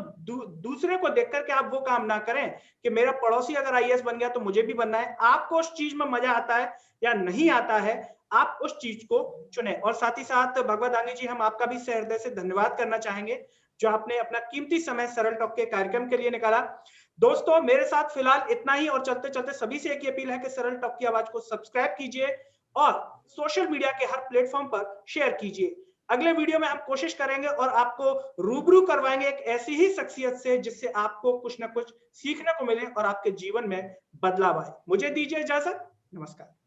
दूसरे को देख करके आप वो काम ना करें कि मेरा पड़ोसी अगर आईएएस बन गया तो मुझे भी बनना है। आपको उस चीज में मजा आता है या नहीं आता है, आप उस चीज को चुने। और साथ ही साथ भगवत दानी जी, हम आपका भी हृदय से धन्यवाद करना चाहेंगे जो आपने अपना कीमती समय सरल टॉक के कार्यक्रम के लिए निकाला। दोस्तों, मेरे साथ फिलहाल इतना ही, और चलते चलते सभी से एक ही अपील है कि सरल टॉक की आवाज को सब्सक्राइब कीजिए और सोशल मीडिया के हर प्लेटफॉर्म पर शेयर कीजिए। अगले वीडियो में हम कोशिश करेंगे और आपको रूबरू करवाएंगे एक ऐसी ही शख्सियत से जिससे आपको कुछ ना कुछ सीखने को मिले और आपके जीवन में बदलाव आए। मुझे दीजिए इजाजत। नमस्कार।